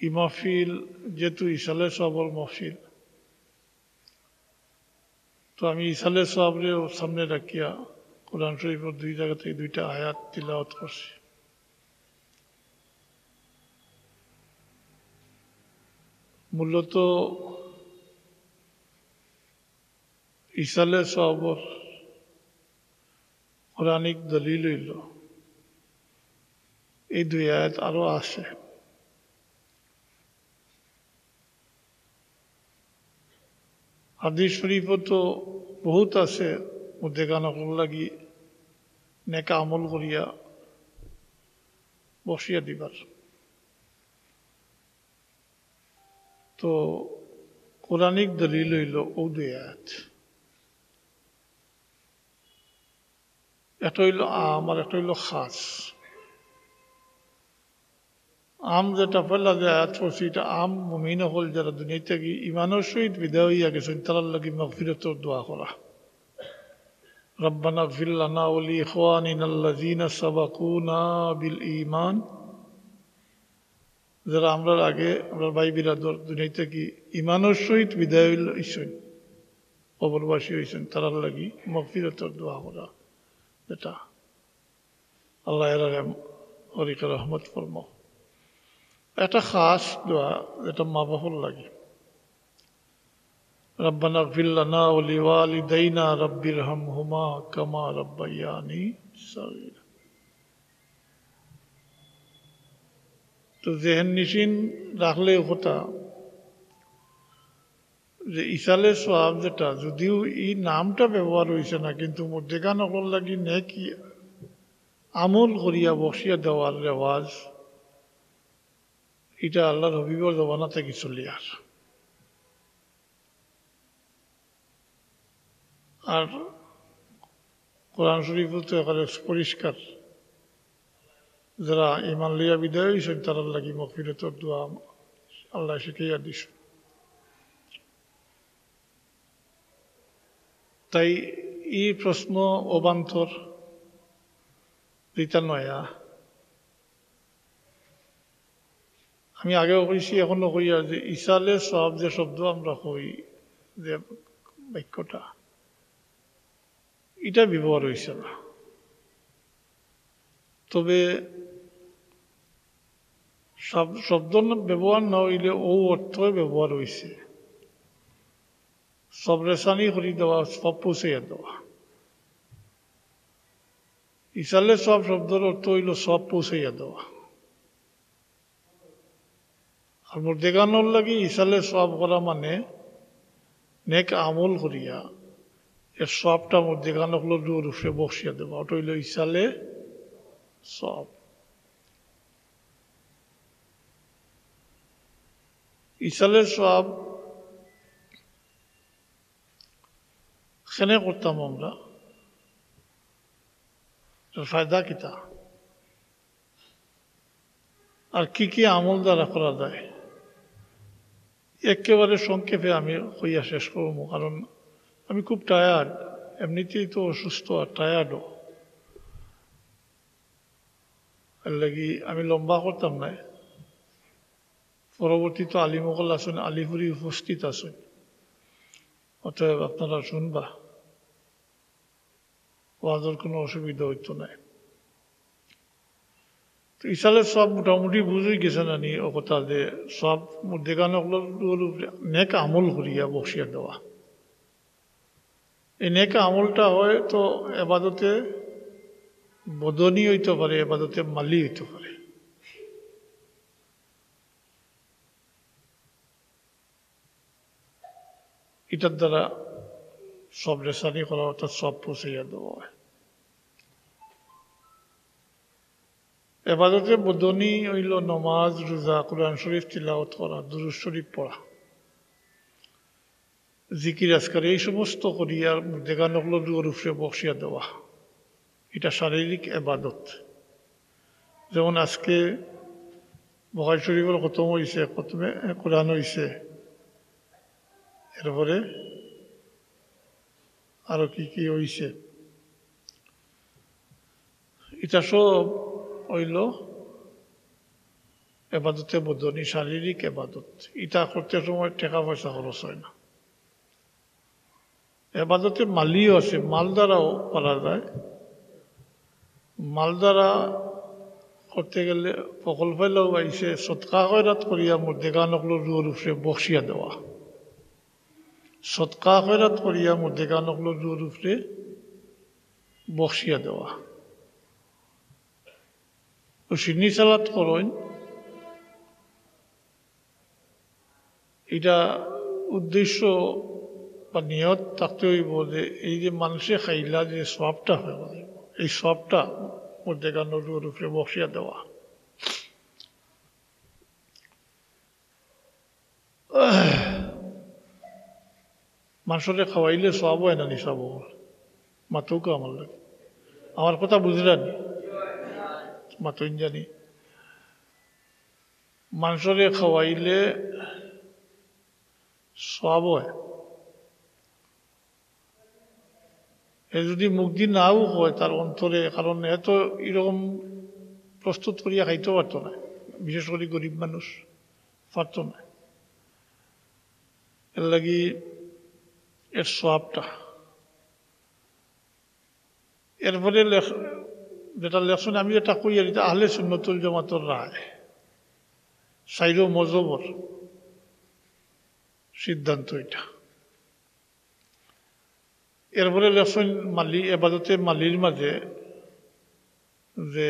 ই মাহফিল যেহেতু ইসালে সবর মাহফিল, তো আমি ইসালে সবরে সামনে রাখিয়া কোরআন শরীফের দুই জায়গা থেকে দুইটা আয়াত তিলাওয়াত করছি। মূলত ইসালে সবর কোরআনিক দলিল হইল এই দুই আয়াত আরো আছে। হাদিস শরীফও তো বহুত আছে, মধ্যে গানকর লাগি নেকা আমল করিয়া বসিয়া দিবার। তো কোরআনিক দলিল হইল ও দুই আয়াত। একটা হইল আম আর একটা হইল খাস। আম যেটা পড়লা যে আয়াত পড়ছি, এটা আম মুমিন হল যারা দুনিয়া থেকে ইমানের সহিত বিদায় হইয়া গেছেন, তারার লাগি মাগফিরাতের দোয়া করা। রব্বানা ইগফির লানা ওয়া লিইখওয়ানিনা আল্লাযীনা সাবাকুনা বিল ঈমান। যারা আমরা আগে আমরা ভাই বিরাদর দুনিয়া থেকে ইমানের সহিত বিদায় হইছেন, কবরবাসী হইছেন, তারার লাগি মাগফিরাতের দোয়া করা, যেটা আল্লাহ এর হরিকে রহমত ফরমাও। একটা খাস দোয়া যেটা মা বাবার লাগে, রব্বানা ইগফির লানা ওয়া লিওয়ালিদাইনা রাব্বিরহামহুমা কামা রাব্বায়ানি সগীরা। তো জেহেন নিশিন রাখলে কথা যে ইসালে সোয়াব যেটা, যদিও এই নামটা ব্যবহার হয়েছে না, কিন্তু মধ্যেখান অকল লাগি নেকি আমল করিয়া বসিয়া দেওয়ার রেওয়াজ, এটা আল্লাহর হবিবর জবানা থেকে চলি। আর কোরআন শরীফও তো এখানে পরিষ্কার, যারা ইমান লিয়া বিদায় হয়েছেন তারার লাগি মাগফিরাতের দোয়া আল্লাহ শিখাইয়া দিস। তাই এই প্রশ্ন অবান্তর রিতা নয়া। আমি আগেও কইছি, এখনো কইয়া যে ইসালে সব যে শব্দ আমরা কই, যে বাক্যটা এটা ব্যবহার হয়েছে না। তবে শব্দ ব্যবহার না হইলে ও অর্থ ব্যবহার হয়েছে, সব রেশানি করি দেওয়া, সব পৌঁছাইয়া দেওয়া। ইসালে সব শব্দের অর্থ হইল সব পৌঁছাইয়া দেওয়া। আর মোর দেখানোর লাগি ইসালে সব করা মানে নেক আমল করিয়া এর সবটা মোর দেখানো হলো দূর উপরে বসিয়া দেওয়া, ওটা হইল ইসালে সব। ইসালে সব সেনে করতাম আমরা, ফায়দা কিতা আর কি কি আমল দ্বারা করা যায়, একেবারে সংক্ষেপে আমি হইয়া শেষ করবো। কারণ আমি খুব টায়ার্ড, এমনিতেই তো অসুস্থ আর টায়ার্ডও, এর লাগি আমি লম্বা করতাম না। পরবর্তীতে আলিমকল আসুন, আলিপুরি উপস্থিত আসুন, অতএব আপনারা শুনবা, ওয়াজের কোনো অসুবিধা হইতো না। তো ইসালে সব মোটামুটি বুঝে গেছে না নি ও কথা, যে সব দেখানো নেক আমল করিয়া বসিয়া দেওয়া। এই নেক আমলটা হয় তো এবাদতে বদনি হইতে পারে, এবাদতে মালি হইতে পারে। এটার দ্বারা সব রেশানি করা, অর্থাৎ সব পৌঁছাইয়া দেওয়া হয়। এবাদতে বদনি হইল নমাজ, রোজা, কোরআন শরীফ তিলাওয়াত করা, দুরূদ শরীফ পড়া, জিকির আজকার, এই সমস্ত করিয়া দেখানো হলো দুয়ার উপরে বসিয়া দেওয়া। এটা শারীরিক এবাদত। যেমন আজকে বুখারী শরীফের খতম হয়েছে, খতমে কোরআন হয়েছে, এরপরে আরো কি কি হয়েছে, এটা সব হইল এবাদতে বদনি শারীরিক এবাদত, এটা করতে সময় টাকা পয়সা খরচ হয় না। এবাদতে মালিও আছে, মাল দ্বারাও করা যায়। মাল দ্বারা করতে গেলে প্রকল্পেও আইসে সৎকা খয়রাত করিয়া মধ্যেগানকল রুয়ার উপরে বসিয়া দেওয়া। সৎকা খয়রাত করিয়া মধ্যেগানকল রুয়ার উপরে বসিয়া দেওয়া। সিন্নি সালাত করেন, এটা উদ্দেশ্য বা নিয়ত থাকতে হইব যে এই যে মানুষে খাইলা যে সবটা হয়ে গেল, এই সবটা মধ্যেখানের উপরে বসিয়া দেওয়া। মানুষরে খাওয়াইলে সব হয় না নিসাব মাতৌকে আমার লাগে। আমার কথা বুঝলেন? মাতইন জানি মানুষরে খাওয়াইলে সব হয়। এ যদি মুক্তি নাও হয় তার অন্তরে, কারণ এত এরকম প্রস্তুত করিয়া খাইতে পারত না, বিশেষ করে গরিব মানুষ পারত না। এর লাগি এর সবটা এরপরে যেটা লেখছেন, আমি এটা কই আর এটা আহলে সুন্নতুল জামাতের রায়, সাইরো মজবর সিদ্ধান্ত এটা। এরপরে লেখছেন মালি এবাদতে মালির মাঝে যে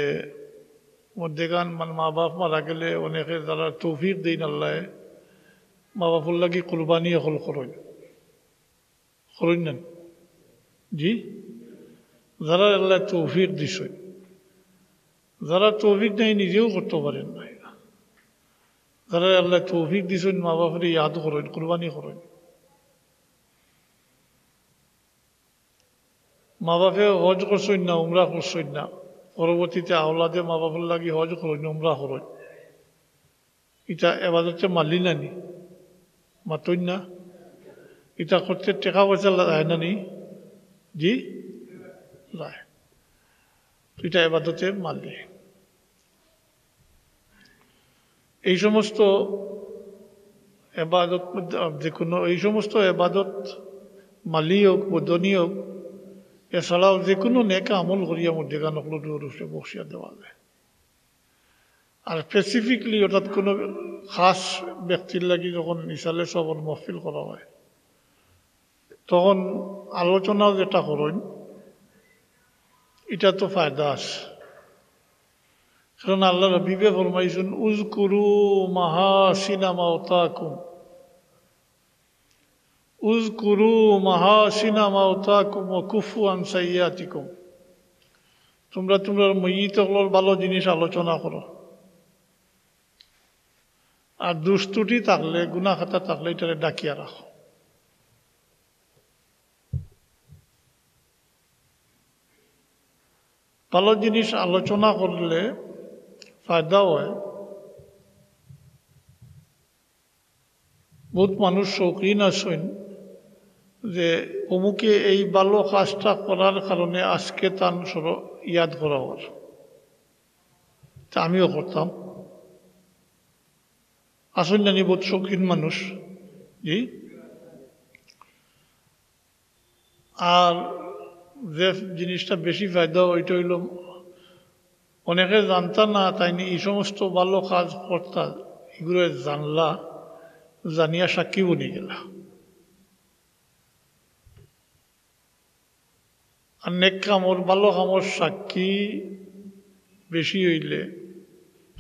মধ্যেখান মানে মা বাপ মারা গেলে অনেকে যারা তৌফিক দিন আল্লাহ মা বাপুর লাগি কোরবানি হল করেন করেন না জি, যারা আল্লাহ তৌফিক দিছেন, যারা তৌফিক নেই নিজেও করতে পারেন না, যারা আল্লাহ তৌফিক দিছেন মা বাপের ইয়াদ করেন, কোরবানি করেন। মা বাপে হজ করছেন না, উমরা করছেন না, পরবর্তীতে আওলাদে মা বাপের লাগি হজ করেন, উমরা করেন, এটা এবাদতে মালি নানি মাতইন না, এটা করতে টাকা পয়সা যায় না নি জি যায়, এটা এবাদতে মালি। এই সমস্ত এবাদত যে কোনো এই সমস্ত এবাদত মালি হোক বদনি হোক, এছাড়াও যে কোনো নেকা আমল করিয়া মধ্যেখানকল রূপে বসিয়া দেওয়া যায়। আর স্পেসিফিকলি অর্থাৎ কোনো খাস ব্যক্তির লাগি যখন ইসালে সবর মহফিল করা হয়, তখন আলোচনাও যেটা করেন এটা তো ফায়দা আছে। কারণ আল্লাহ রবিবে ফরমাইছেন উযকুরু মাহাসিনা মাওতাকুম, উযকুরু মাহাসিনা মাওতাকুম ওয়া কুফু আন সাইয়্যাতিকুম, তোমরা তোমরা মইয়িতগুলোর ভালো জিনিস আলোচনা করো, আর দুষ্টুটি থাকলে গুনাহ খাতা থাকলে এটারে ডাকিয়া রাখো। ভালো জিনিস আলোচনা করলে ফায়দা হয়। বহুত মানুষ শৌখিন আছেন যে অমুকে এই ভালো কাজটা করার কারণে আজকে তার ইয়াদ করা হওয়ার, তা আমিও করতাম। আসেন জানি বহুত শৌখিন মানুষ জি। আর যে জিনিসটা বেশি ফায়দা ওইটা হইল অনেকে জানতা না, তাই এই সমস্ত ভালো কাজ করতা, এগুলো জানলা, জানিয়া সাক্ষী বনি গেলা। আর নেক কামর ভালো কামর সাক্ষী বেশি হইলে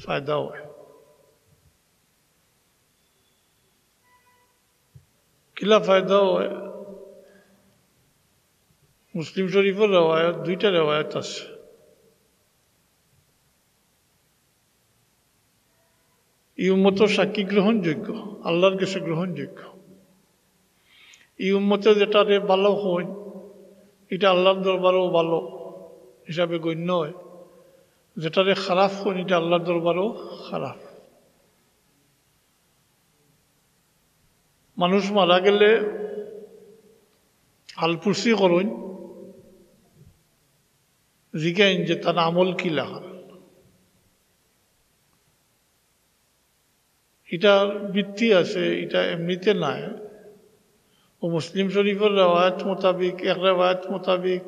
ফায়দা হয়। কিলা ফায়দা হয়? মুসলিম শরীফের রেওয়ায়ত, দুইটা রেওয়ায়ত আছে। এই উম্মতের সাক্ষী গ্রহণযোগ্য, আল্লাহর কাছে গ্রহণযোগ্য। এই উম্মতে যেটারে ভালো হয় এটা আল্লাহর দরবারও ভালো হিসাবে গণ্য হয়, যেটারে খারাপ হয় এটা আল্লাহর দরবারও খারাপ। মানুষ মারা গেলে আলপুরসি করেন, জিজ্ঞাইন যে তার আমল কি লাগান। এটার ভিত্তি আছে, এটা এমনিতে নাই। ও মুসলিম শরীফের রেওয়ায়াত মোতাবিক, এক রেওয়ায়াত মোতাবিক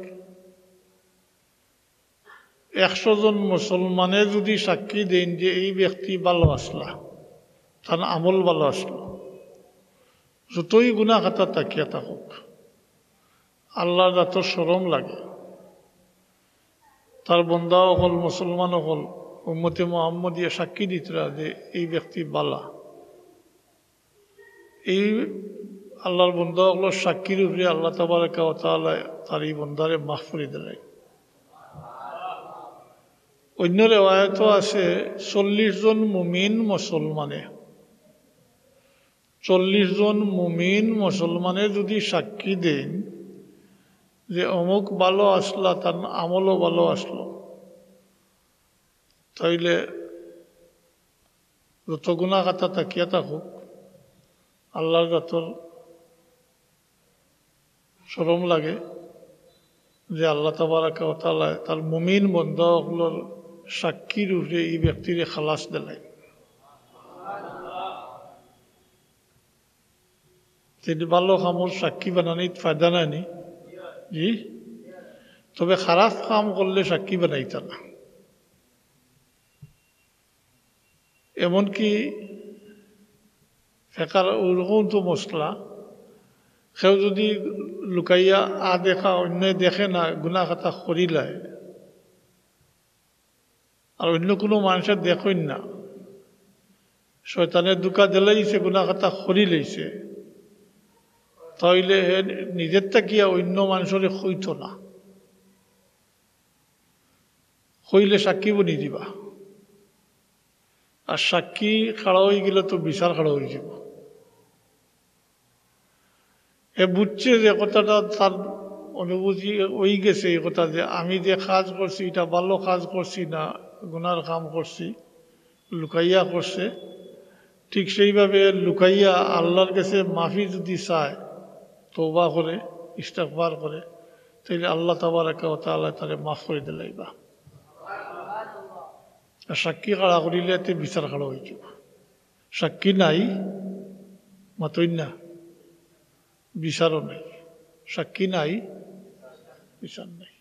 100 জন মুসলমানে যদি সাক্ষী দেন যে এই ব্যক্তি ভালো আসলা, তার আমল ভালো আসলো, যতই গুনাহ খাতা তাকিয়া থাকুক, আল্লাহর যত শরম লাগে, তার বন্দা হল মুসলমান হল উম্মতে মুহাম্মদিয়া সাক্ষী দিতরা যে এই ব্যক্তি বালা। এই আল্লাহর বন্দা হল সাক্ষীর উপরে আল্লাহ তাবারাকা ওয়া তাআলা তার এই বন্দারে মাফ করে দিলেন। অন্য রেওয়ায়তও আছে 40 জন মুমিন মুসলমানে, 40 জন মুমিন মুসলমানে যদি সাক্ষী দেন যে অমুক ভালো আসলা, তার আমলও ভালো আসলো, তাইলে যত গুনাহ খাতা তাকিয়া থাকুক, আল্লাহর যত শরম লাগে যে আল্লাহ তাবারাকা ওয়া তাআলা তার মুমিন বান্দাগুলোর সাক্ষীর উপরে এই ব্যক্তিরে খালাস দিলেন। তিনি ভালো কামর সাক্ষী বানানিত ফায়দা নানি জি, তবে খারাপ কাম করলে সাক্ষী বানাইতা না। এমনকি ফেকার ওরকম তো মশলা, কেউ যদি লুকাইয়া দেখা অন্য দেখে না, গুনাহ খাতা করিলায়, আর অন্য কোনো মানুষের দেখেন না, শয়তানের দুকা দিলাইছে, গুনাহ খাতা করি লইছে, তাইলে নিজের তাকিয়া অন্য মানুষের হইত না, হইলে সাক্ষী বনি দিবা। আর সাক্ষী খাড়া হয়ে গেলে তো বিচার খাড়া হয়ে যাব। এ বুঝছে যে কথাটা তার অনুভূতি হয়ে গেছে, এই কথা যে আমি যে কাজ করছি এটা ভালো কাজ করছি না গুনার কাম করছি, লুকাইয়া করছে। ঠিক সেইভাবে লুকাইয়া আল্লাহর কাছে মাফি যদি চায়, তওবা করে ইস্তিগফার করে, তাহলে আল্লাহ তাবারাকা ওয়া তাআলা তারে মাফ করে দিলাইবা। সাক্ষী খাড়া করিলে এতে বিচার খাড়া হয়ে যাব। সাক্ষী নাই মাতই না, বিচারও নাই। সাক্ষী নাই, বিচার নাই।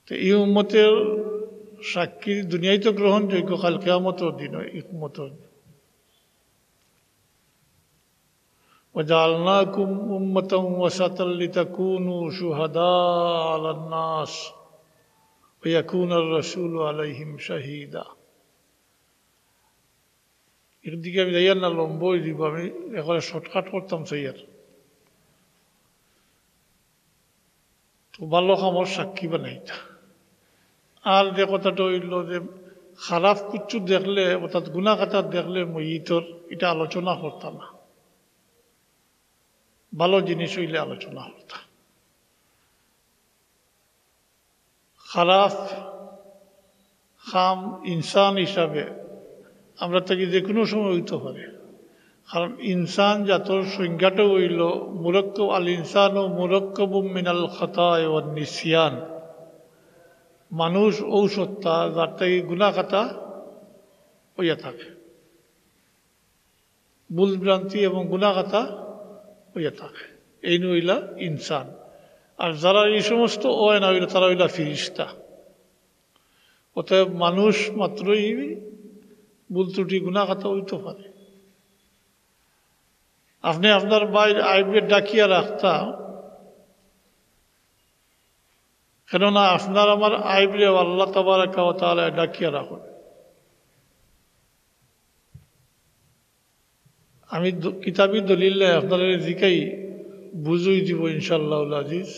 তো এই উম্মতের সাক্ষী দুনিয়ায় তো গ্রহণযোগ্য, কাল কিয়ামতের দিন উম্মতের। وجعلناكم أمة وسطا لتكونوا شهداء على الناس ويكون الرسول عليهم شهيدا। একদিকে আমি যাইয়ার না লম্বই দিব, আমি এখন শর্টকাট করতাম সৈয়ার। তো ভালো কামর সাক্ষী বানাইতা। আর যে কথাটা হইল যে খারাপ কিছু দেখলে, অর্থাৎ গুনাহ খাতা দেখলে মইতর, এটা আলোচনা করতাম না। ভালো জিনিস হইলে আলোচনা করতাম। খারাপ খাম ইনসান হিসাবে আমরা তাকে যে কোনো সময় হইতে পারে, কারণ ইনসান জাতর সংজ্ঞাটা হইল মুরাক্কাব, আল ইনসান ও মুরাক্কাবুম মিনাল খাতায় ওয়ান নিসিয়ান। মানুষ ও সত্তা যার থেকে গুনাহ খাতা হইয়া থাকে, ভুল ভ্রান্তি এবং গুনাহ খাতা হইয়া থাকে, এই নইলা ইনসান। আর যারা এই সমস্ত হয় না হইল, তারা হইলা ফিরিস্তা। অতএব মানুষ মাত্রই ভুল ত্রুটি গুনাহ খাতা হইতে পারে। আপনি আপনার বাইরে আইবে ডাকিয়া রাখতা, কেননা আপনার আমার আইবরে আল্লাহ তাবারাকা ওয়া তাআলা ডাকিয়া রাখুন। আমি কিতাবি দলিল আপনাদের জিকাই বুঝুই দিব ইনশাআল্লাহ আজিজ।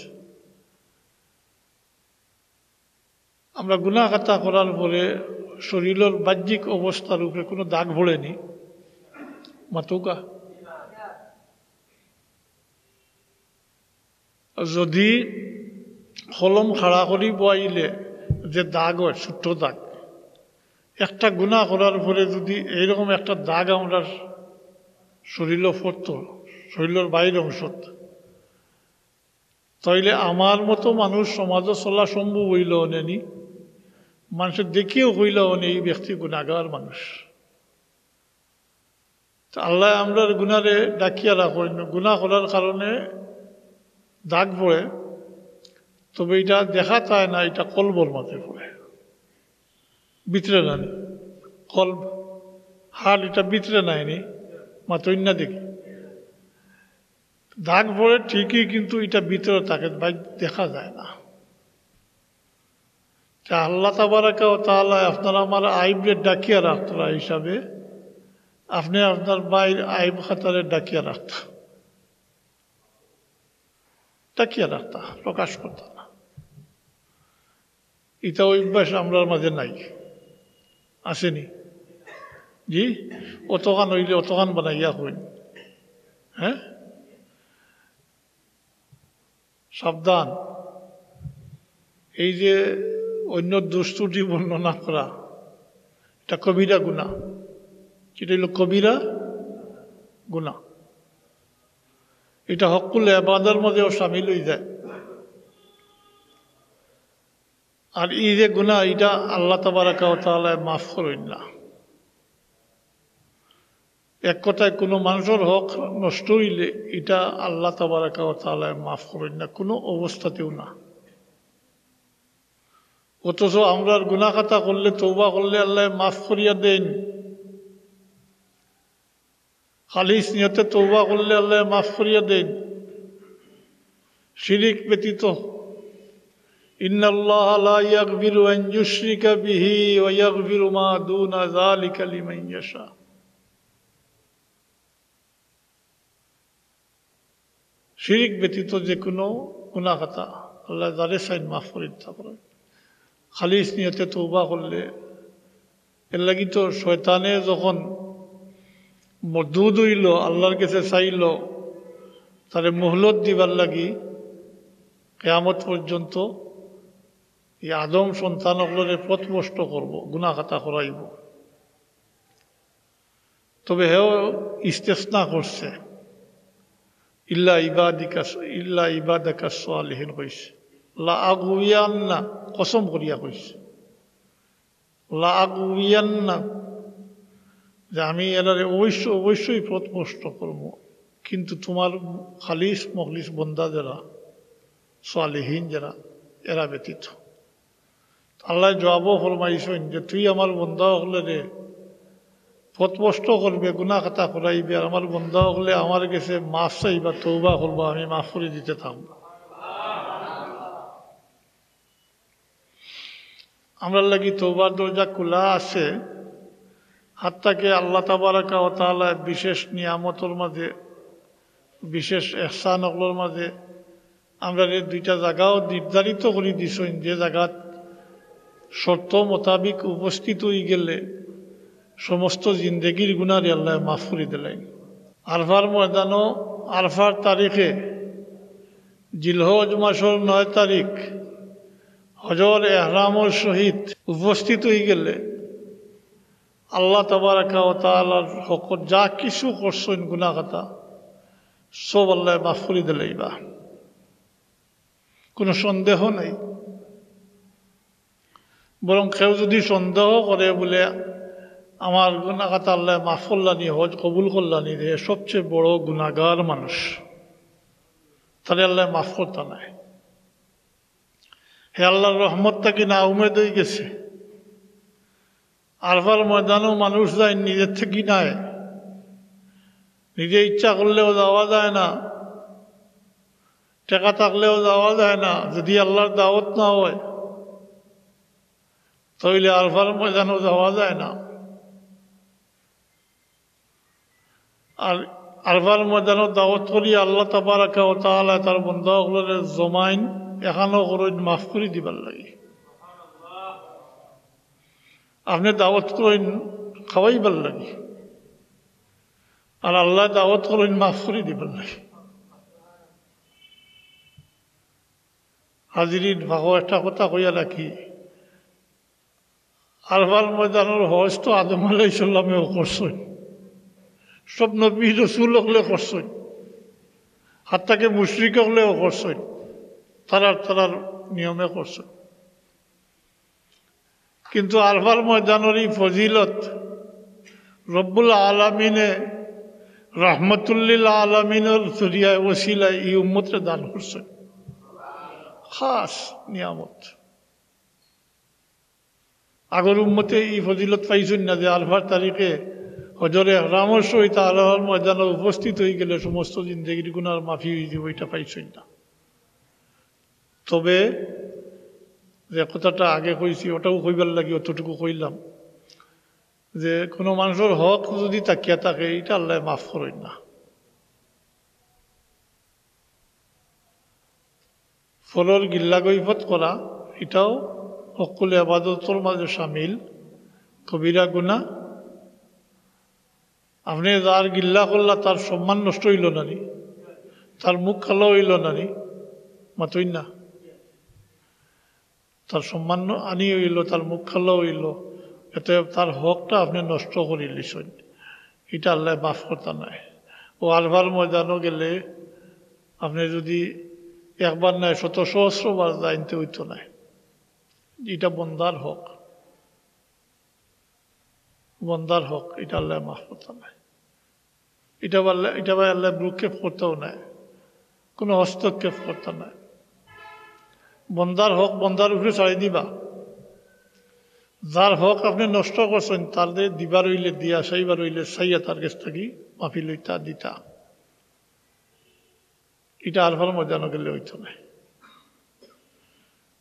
আমরা গুনাহ খাতা করার পরে শরীরের বাহ্যিক অবস্থার উপরে কোনো দাগ ভরেনি মাতুকা। যদি কলম খাড়া করি বইলে যে দাগ হয়, ছোট্ট দাগ, একটা গুনাহ করার পরে যদি এইরকম একটা দাগ আমরা শরীরে পড়ত, শরীরের বাইরের অংশত, তাইলে আমার মতো মানুষ সমাজে চলা সম্ভব হইল নেনি, মানুষের দেখিও হইল এই ব্যক্তি গুনাহগার মানুষ। তো আল্লাহ আমরা গুনারে ডাকিয়া রাখেন, গুনাহ করার কারণে দাগ পড়ে, তবে এটা দেখা যায় না, এটা কলবর মাঝে পড়ে, ভিতরে না কলব হাড়, এটা ভিতরে নাইনি মাত্র না দেখি দাগ পড়ে ঠিকই, কিন্তু এটা ভিতরে থাকে, ভাই দেখা যায় না। আল্লাহ তাবারাকা ওয়া তাআলা আপনার আমার আইবের ডাকিয়া রাখতরা হিসাবে আপনি আপনার ভাইয়ের আইব খাতারে ডাকিয়া রাখত, ডাকিয়া রাখতা, প্রকাশ করত না। এটা অভ্যাস আমরার মাঝে নাই, আসেনি? জি, অতখান হইলে অতখান বানাইয়া হইন। হ্যাঁ, সাবধান। এই যে অন্য দুষ্টুটি বর্ণনা করা, এটা কবিরা গুনাহ। এটা হইল কবিরা গুনাহ। এটা হকুল ইবাদার মধ্যেও শামিল হয়ে যায়। আর এই যে গুনাহ, এটা আল্লাহ তাবারাকা ওয়া তাআলা মাফ করেন না। এক কথায় কোনো মানুষের হক নষ্ট হইলে এটা আল্লাহ তাবারাকা ওয়া তাআলা মাফ করেন না, কোনো অবস্থাতেও না। অথচ আমরা গুনাহ খাতা করলে, তওবা করলে আল্লাহ মাফ করিয়া দেন। খালিস নিয়তে তওবা করলে আল্লাহ মাফ করিয়া দেন। শিরিক ব্যতীত, ইন্নাল্লাহা লা ইয়াগফিরু আন ইউশরিকা বিহি ওয়া ইয়াগফিরু মা দুনা যালিকা লিমান ইয়াশা। শিরিক ব্যতীত যে কোনো গুনাহ খাতা আল্লাহ যারে চাইন মাফ করে দিতে পারেন। খালিস নিয়তে তওবা করলে। এর লাগি তো শয়তানে যখন মরদুদ হইল, আল্লাহর কাছে চাইল তারে মোহলত দিবার লাগি কিয়ামত পর্যন্ত এই আদম সন্তানগুলোরে পথভ্রষ্ট করব, গুনাহ খাতা করাইব। তবে হেও ইস্তেসনা করছে, ইল্লা ইবাদাকা সালিহিন কইছে। লা আগউয়ান্না, কসম করিয়া কইছে, লা আগউয়ান্না, যে আমি এরারে অবশ্যই পথভ্রষ্ট করব, কিন্তু তোমার খালিস মখলিস বন্দা যারা, সালিহিন যারা, এরা ব্যতীত। আল্লাহ জবাবও ফরমাইছেন যে তুই আমার বন্দা হলে রে পথভ্রষ্ট করবে, গুনাহ খাতা করাইবে, আর আমার বন্দা হলে আমার কাছে মাফ চাইবা, তওবা করবা, আমি মাফ করে দিতে থাকব। আমরা লাগি তওবার দরজা খোলা আছে, হাত্তাকে আল্লাহ তাবারাকা ওয়া তাআলা বিশেষ নিয়ামতের মাঝে, বিশেষ ইহসানগুলোর মাঝে আমরা দুইটা জায়গাও নির্ধারিত করে দিছেন, যে জায়গা শর্ত মোতাবিক উপস্থিত হয়ে গেলে সমস্ত জিন্দেগির গুনারে আল্লাহ মাফ করে দিলেন। আরফার ময়দানও, আরফার তারিখে জিলহজ মাসের ৯ তারিখ হজর এহরামর সহিত উপস্থিত হয়ে গেলে আল্লাহ তাবারাকা ওয়া তাআলার হক যা কিছু করছেন গুনাহ খাতা সব আল্লাহ মাফ করে দিলেইবা, কোনো সন্দেহ নাই। বরং কেউ যদি সন্দেহ করে বলে আমার গুনাহ খাতা আল্লাহ মাফ করলানি, হজ কবুল করলানি, রে সবচেয়ে বড় গুনাহগার মানুষ, তাহলে আল্লাহ মাফ করতে নাই। হে আল্লাহর রহমত থাকি না উমেদ হয়ে গেছে। আরফার ময়দানও মানুষ যায় নিজের থেকে নাই, নিজে ইচ্ছা করলেও যাওয়া যায় না, টাকা থাকলেও যাওয়া যায় না। যদি আল্লাহর দাওয়াত না হয় তাহলে আরফার ময়দানও যাওয়া যায় না। আর আরফার ময়দানও দাওয়াত করি আল্লাহ তাবারাকা ওয়া তাআলা তার বান্দাগুলোরে জমাইন, এখানেও করেন মাফ করে দিবার লাগে। আপনি দাওয়াত করেন খাওয়াইবার লাগে, আর আল্লাহ দাওয়াত করেন মাফ করে দিবার লাগে। হাজিরিন, ভাগো একটা কথা কইয়া রাখি, আরফার ময়দানের হজ তো আদম আলাইহিস সালামেও করছেন, সব নবী রসুল হলে করছেন, হাত্তাকে মুশরিক হলেও করছেন, তারার নিয়মে করছেন। কিন্তু আরফার ময়দানের এই ফজিলত রব্বুল আলামিনে রহমতুল্লিল আলমিনের জরিয়ায় ওসিলায় এই উম্মতরে দান করছেন খাস নিয়ামত। আগর উম্মতে এই ফজিলত পাইছেন না যে আরফার তারিখে হজরে রামর সহিত আল্লাহর ময়দানে উপস্থিত হয়ে গেলে সমস্ত জিন্দগির গুনার মাফি হয়ে যাবে, ওইটা পাইছেন না। তবে যে কথাটা আগে কইছি ওটাও কইবার লাগি, অতটুকু কইলাম যে কোনো মানুষের হক যদি তাকিয়া থাকে এটা আল্লাহ মাফ করেন না। ফলর গিল্লা গৈফত করা এটাও সকলে আবাদতর মাঝে সামিল, কবিরা গুনাহ। আপনি যার গিল্লা করলা তার সম্মান নষ্ট হইল নানি, তার মুখ খালো হইল নানি, মাতই না, তার সম্মান আনি হইল, তার মুখ খালো হইল, এতে তার হকটা আপনি নষ্ট করে লিছেন, এটা আল্লাহ মাফ করতে নাই। ও আরভার ময়দানও গেলে আপনি যদি একবার নাই শত সহস্রবার জানতে হইতো নাই, এটা বন্দার হক, বন্দার হক, এটা আল্লাহ মাফ করতে নাই। এটা ভাই আল্লাহ ভ্রুক্ষেপ করতেও নাই, কোনো হস্তক্ষেপ করতে নাই। বন্দার হক বন্দার উপরে ছাড়ি দিবা, যার হক আপনি নষ্ট করছেন তার দিবার হইলে দিয়া, সাইবার হইলে সাইয়া তার কাছ থাকি মাফি লইতা দিতা, এটা আর ভালো মজা গেলে হইতো না।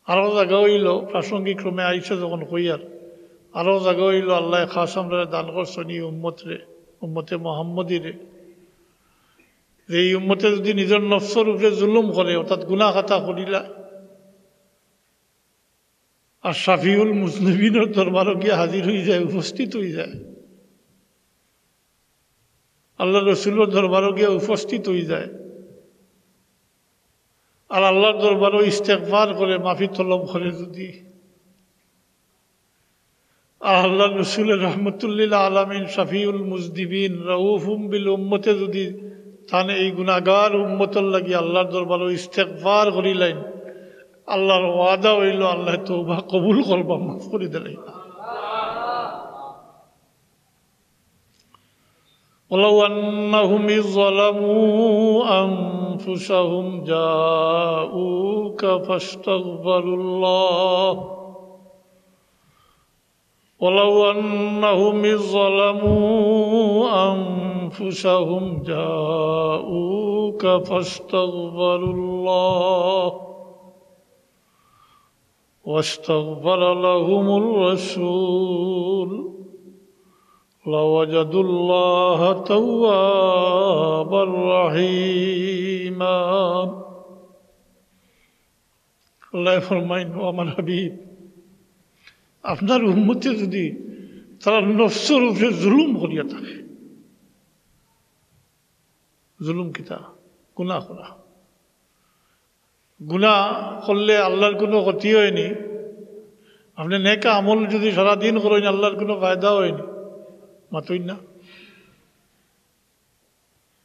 আরো জায়গা হইল প্রাসঙ্গিক ক্রমে আইসে যখন কইয়ার, আরো জায়গা হইল আল্লাহ খাস আমরা দান করছেন এই উম্মতে মোহাম্মদীরে, যে এই উম্মতে যদি নিজের নফসর উপরে জুলুম করে অর্থাৎ গুনাহ খাতা করিলা আর শাফিউল মুজলিমিনের দরবারও গিয়ে হাজির হয়ে যায়, উপস্থিত হয়ে যায়, আল্লাহ রসুলের দরবারও গিয়ে উপস্থিত হয়ে যায়, আর আল্লাহর দরবারও ইস্তেগফার করে মাফি তলব করে, যদি আর আল্লাহ রসুলের রহমতুল্লিল আলামিন শাফিউল মুজদিবিন রউফুম বিল উম্মতে যদি তানে এই গুনাহগার উম্মতর লাগি আল্লাহর দরবারও ইস্তেগফার করিলেন, আল্লাহর ওয়াদা হইল আল্লাহ তওবা কবুল করবা, মাফ করে দিলেন। ولو أنهم إذ ظلموا أنفسهم جاءوك فاستغفروا الله ولو أنهم إذ ظلموا أنفسهم جاءوك فاستغفروا الله واستغفر لهم الرسول لوجدوا الله توابا رحيما। আল্লাহ ফরমাইন, ও আমার হাবিব, আপনার উম্মতে যদি তারা নফসের উপরে জুলুম করিয়া থাকে, জুলুম কিতা গুনাহ করা, গুনাহ করলে আল্লাহর কোনো ক্ষতি হয়নি, আপনি নেকা আমল যদি সারাদিন করেন আল্লাহর কোনো ফায়দা হয়নি, মাতই না,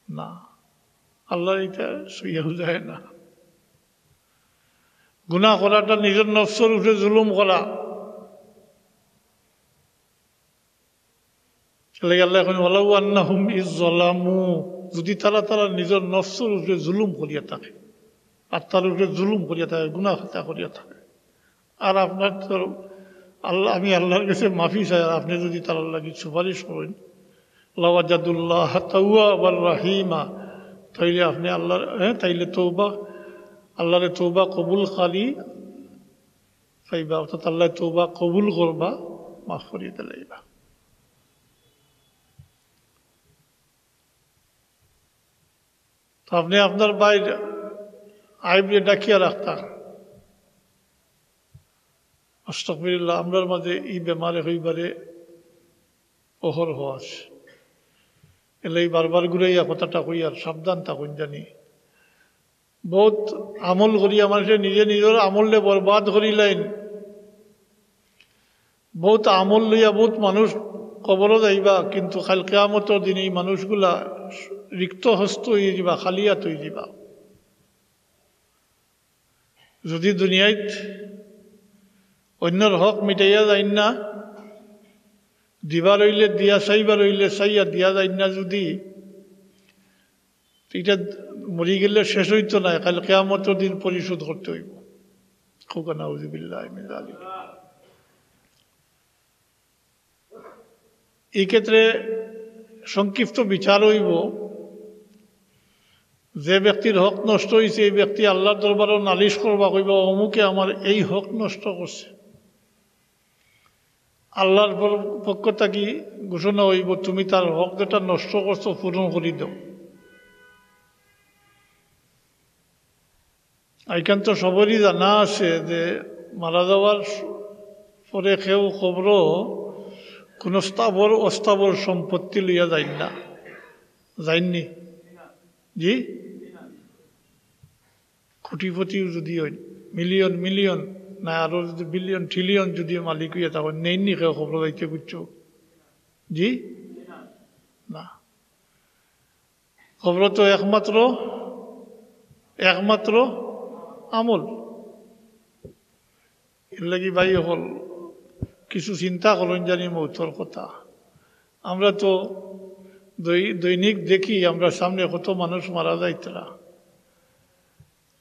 না আল্লাহ এটা সইয়াও যায় না। গুনাহ করাটা নিজের নফসের উপরে জুলুম করা, চলে গেল এখন ওয়ালাউ আন্নাহুম ইজ যালামু, যদি তারা নিজের নফসের উপরে জুলুম করিয়া থাকে, আর তার উপরে জুলুম করিয়া থাকে, গুনাহ খাতা করিয়া থাকে, আর আপনার তো আল্লাহ, আমি আল্লাহর কাছে মাফি চাই, আর আপনি যদি তার লাগি সুপারিশ করেন লাওয়াজাদুল্লাহ তাওয়াবার রাহিমা, তাইলে আপনি আল্লাহ তাইলে তওবা, আল্লাহরে তওবা কবুল খালি পাইবা, অর্থাৎ আল্লাহ তওবা কবুল করবা, মাফ করিয়ে দিলাইবা। তো আপনি আপনার বাইরে আইবরে ডাকিয়া রাখতাম, আস্তাগফিরুল্লাহ, আমরার মাঝে এই বেমারে হইবারে ওহর হওয়াস এলাই বারবার ঘুরাইয়া কথাটা কইয়ার সাবধান থাকুন, জানি বহুত আমল করিয়া মানুষের নিজের আমলে বরবাদ করিলেন, বহুত আমল লইয়া বহুত মানুষ কবরও যাইবা, কিন্তু কাল কিয়ামতের দিন এই মানুষগুলা রিক্ত হস্ত হয়ে যাবা, খালিয়াত হয়ে যাবা। যদি দুনিয়ায় অন্যর হক মিটাইয়া যায় না, দিবার হইলে দিয়া, চাইবার হইলে চাইয়া দিয়া যায় না, যদি এটা মরি গেলে শেষ হইতো না, কাল কিয়ামতের দিন পরিশোধ করতে হইব। খুকা নাউযুবিল্লাহ মিন যালিক। এই ক্ষেত্রে সংক্ষিপ্ত বিচার হইব, যে ব্যক্তির হক নষ্ট হয়েছে এই ব্যক্তি আল্লাহর দরবারে নালিশ করবা কইব অমুকে আমার এই হক নষ্ট করছে। আল্লাহর পক্ষ থেকে ঘোষণা হইব তুমি তার হক যেটা নষ্ট করছো পূরণ করে দাও। এইখান তো সবারই জানা আছে যে মারা যাওয়ার পরে কেউ খবর কোনো স্থাবর অস্থাবর সম্পত্তি লইয়া যাই না, যাইননি? জি, কোটিপতিও যদি হয়, মিলিয়ন মিলিয়ন না আরো যদি বিলিয়ন ট্রিলিয়ন যদি মালিক হইয়া তখন নেইনি কেউ খবর যাইতে বুঝছো? জি না, খবর তো একমাত্র আমল। এর লাগি ভাই হল কিছু চিন্তা করেন জানি মৌতর কথা। আমরা তো দৈনিক দেখি আমরা সামনে কত মানুষ মারা যায়, তারা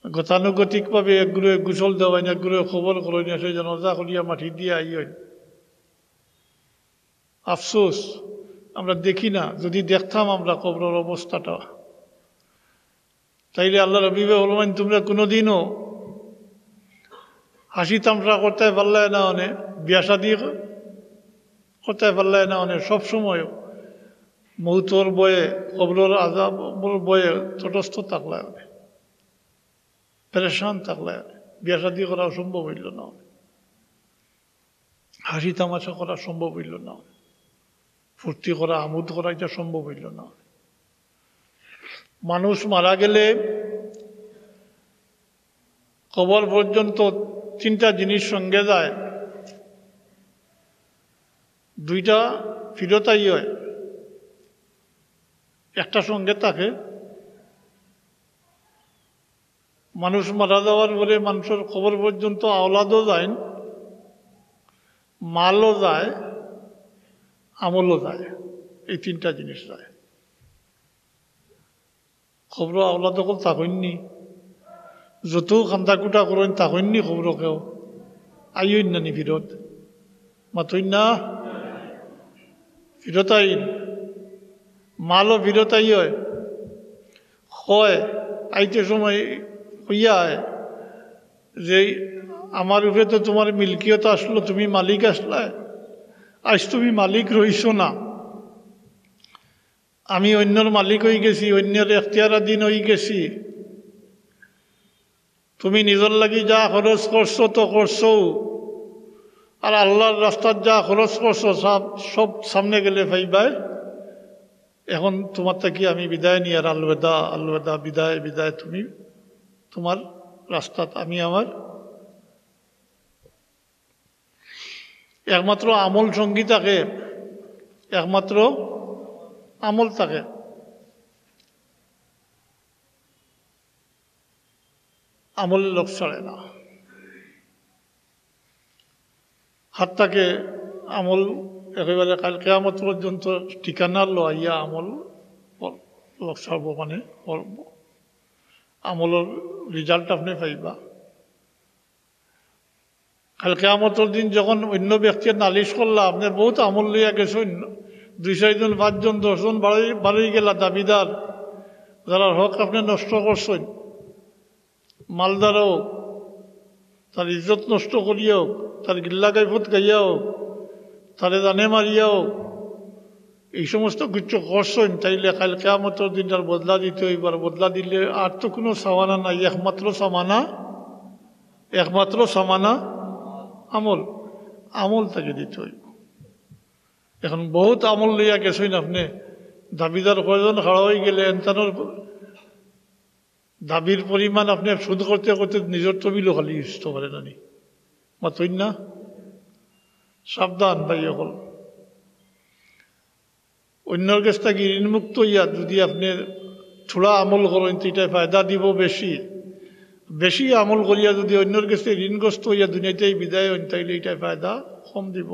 গতানুগতিকভাবে একগুলো গোসল দেওয়াই, একগুলো খবর করেন, এসে জনতা করিয়া মাটি দিয়ে আইন। আফসোস আমরা দেখি না। যদি দেখতাম আমরা কবরের অবস্থাটা, তাইলে আল্লাহ রবিবে বলবেন তোমরা কোনোদিনও হাসি তামসা করতে পারলে না, অনেক বিয়া শাদি করতে পারলে না, অনেক সবসময় মৌতর বয়ে কবরের আযাবের বয়ে তটস্থ থাকলে, অনেক পেরেশান থাকলে বিয়া শাদি করা সম্ভব হইল না, হাসি তামাশা করা সম্ভব হইল না, ফুর্তি করা আমোদ করা এটা সম্ভব হইল না। মানুষ মারা গেলে কবর পর্যন্ত তিনটা জিনিস সঙ্গে যায়, দুইটা ফিরতাই হয়, একটা সঙ্গে থাকে। মানুষ মারা যাওয়ার পরে মানুষের কবর পর্যন্ত আওলাদও যায়, মালও যায়, আমলও যায়, এই তিনটা জিনিস যায়। খবর আওলাদ কল থাকইনি, যত খান্দা কুটা করেন থাকইনি খবর কেউ আইন নানি ফিরত মাতইন না, ফিরত আইন মালও ফিরত আই হয়। আইতে সময় হইয়া যে আমার উপরে তো তোমার মিল্কিয়ত আসলো, তুমি মালিক আসলে, আজ তুমি মালিক রইছ না, আমি অন্যর মালিক হয়ে গেছি, অন্যের এখতিয়ারাধীন হয়ে গেছি। তুমি নিজের লাগি যা খরচ করছো তো করছো, আর আল্লাহর রাস্তার যা খরচ করছো সব সামনে গেলে ভাইবাই। এখন তোমার থেকে আমি বিদায় নিয়ে, আর আলবেদা আলবেদা, বিদায় বিদায়, তুমি তোমার রাস্তাত, আমি আমার। একমাত্র আমল সঙ্গী থাকে, একমাত্র আমল থাকে। আমল লোক ছাড়ে না, হাত থাকে আমল একেবারে কাল কিয়ামত পর্যন্ত ঠিকানা লইয়া আমল লোক ছাড়ব, মানে আমলের রেজাল্ট আপনি পাইবা। কাল কিয়ামতের দিন যখন অন্য ব্যক্তির নালিশ করলা, আপনার বহুত আমল লইয়া গেছেন, 2-4 জন 5 জন 10 জন বাড়ি গেলা দাবিদার, যারা হক আপনি নষ্ট করছেন, মালদার হোক, তার ইজ্জত নষ্ট করিয়া হোক, তার গিল্লা গাইফত গাইয়া হোক, তারে জানে মারিয়া হোক, এই সমস্ত কিছু করছেন, তাইলে কাল কিয়ামতের দিন তার বদলা দিতে হইব। আর বদলা দিলে আর তো কোনো সামানা নাই, একমাত্র সামানা আমল তাকে দিতে হইব। এখন বহুত আমল লইয়া গেছেন আপনি, দাবিদার কয়জন খাড়া হয়ে গেলে এনতানোর দাবির পরিমাণ আপনি শুধু করতে করতে নিজের তবিলও খালি ইষ্ট পারে নানি, মাতই না। সাবধান ভাই, হল অন্যর কাছ থেকে ঋণমুক্ত হইয়া যদি আপনি থোড়া আমল করেন তো এটাই ফায়দা দিব বেশি। বেশি আমল করিয়া যদি অন্যর কাছে ঋণগ্রস্ত হইয়া দুনিয়াতেই বিদায় হন, তাইলে এটাই ফায়দা কম দিব।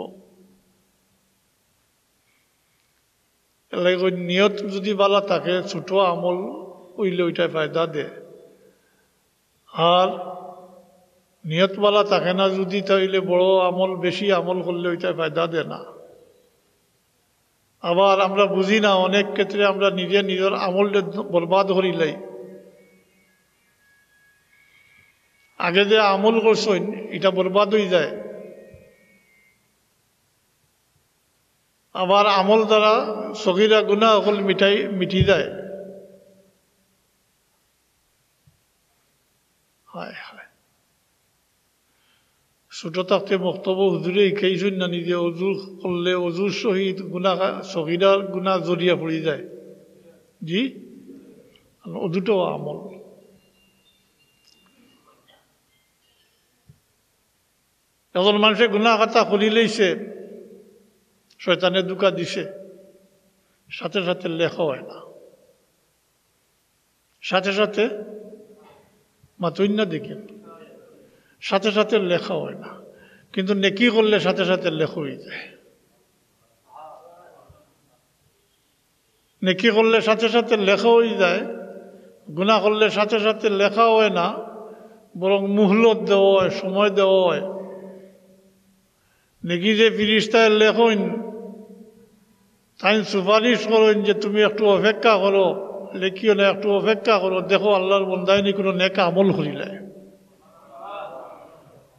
নিয়ত যদি বালা থাকে, ছোট আমল হইলে ওইটাই ফায়দা দেয়। আর নিয়তওয়ালা থাকে না যদি, তাইলে বড় আমল বেশি আমল করলে ওইটাই ফায়দা দেয় না। আবার আমরা বুঝি না, অনেক ক্ষেত্রে আমরা নিজের আমলটা বরবাদ করিলাই। আগে যে আমল করছেন এটা বরবাদ হয়ে যায়। আবার আমল দ্বারা সগীরা গুনাহ সকল মিটি যায়। হায় হায়, ছোট থাকতে বক্তব্য হুজুরে শিখাইছেন না, নিজে অজু করলে অজুর সহিত গুনাহ সগীরার গুনাহ জড়িয়ে পড়ে যায়। জি, অজুটাও আমল। এখন মানুষে গুনাহ কথা করিলেইছে, শয়তানের দুকা দিছে, সাথে সাথে লেখা হয় না, সাথে সাথে মাতুই না দেখেন, সাথে সাথে লেখা হয় না। কিন্তু নেকি করলে সাথে সাথে লেখা হয়ে যায়। নেকি করলে সাথে সাথে লেখা হয়ে যায়, গুনাহ করলে সাথে সাথে লেখা হয় না, বরং মুহলত দেওয়া হয়, সময় দেওয়া হয়। নেকি যে ফিরিস্তায় লেখন, তাই সুপারিশ করেন যে তুমি একটু অপেক্ষা করো, লেখিও না, একটু অপেক্ষা করো, দেখো আল্লাহর বন্দায়নি কোনো নেকা আমল করিলায়।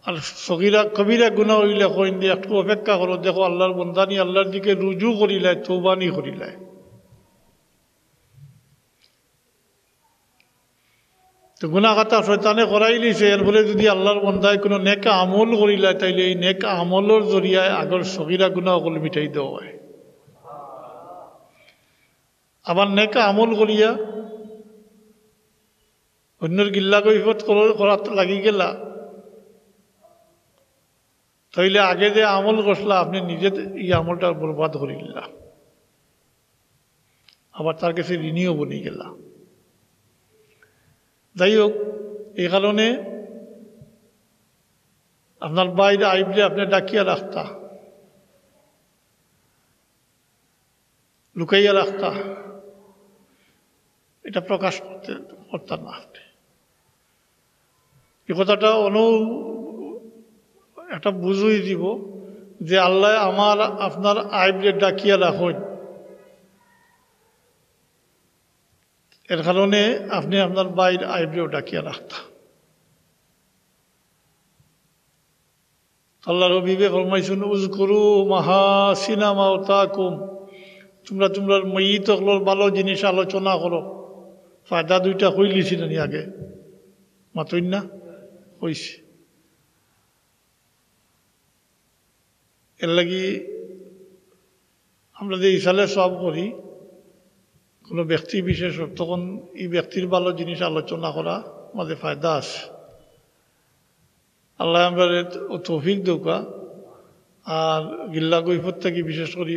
আর সগীরা কবিরা গুনাহ হইলে কইন দিয়ে একটু অপেক্ষা করো, দেখো আল্লাহর বন্দানি আল্লাহর দিকে রুজু করিলায়, তৌবানি করিলায়। তো গুনাহ কথা শয়তানে করাই নিছে, এর ফলে যদি আল্লাহর বন্দায় কোনো নেকা আমল করিলায়, তাইলে এই নেকা আমলের জরিয়ায় আগর সগীরা গুনাহ সকল মিটাই দেওয়া হয়। আবার নেকা আমল করিয়া অন্যের গিল্লা কৈফত করাত লাগি গেলা, তাইলে আগে যে আমল করলা আপনি নিজে এই আমলটা বরবাদ করিলা, আবার তার কাছে ঋণীও বনি গেলা। যাই হোক, এই কারণে আপনার বাইরে আইবলে আপনি ডাকিয়া রাখতা, লুকাইয়া রাখতা, এটা প্রকাশ করতেন না আপনি। এই কথাটা একটা বুঝুই দিব যে আল্লাহ আমার আপনার আইবলে ডাকিয়া রাখেন, এর কারণে আপনি আপনার বাইর আইবলেও ডাকিয়া রাখতাম। আল্লাহর হাবিবে ফরমাইছেন, উযকুরু মাহাসিনা মাওতাকুম, তোমরা তোমরার ময়িত হলোর ভালো জিনিস আলোচনা করো। ফায়দা দুইটা হইলিছিল নি আগে, মাতই না হইছে। এর লাগি আমরা যে ইসালে সব করি, কোনো ব্যক্তি বিশেষ, তখন এই ব্যক্তির ভালো জিনিস আলোচনা করা আমাদের ফায়দা আছে। আল্লাহ আমরা তৌফিক দৌকা। আর গিল্লা গৈফত থাকি বিশেষ করে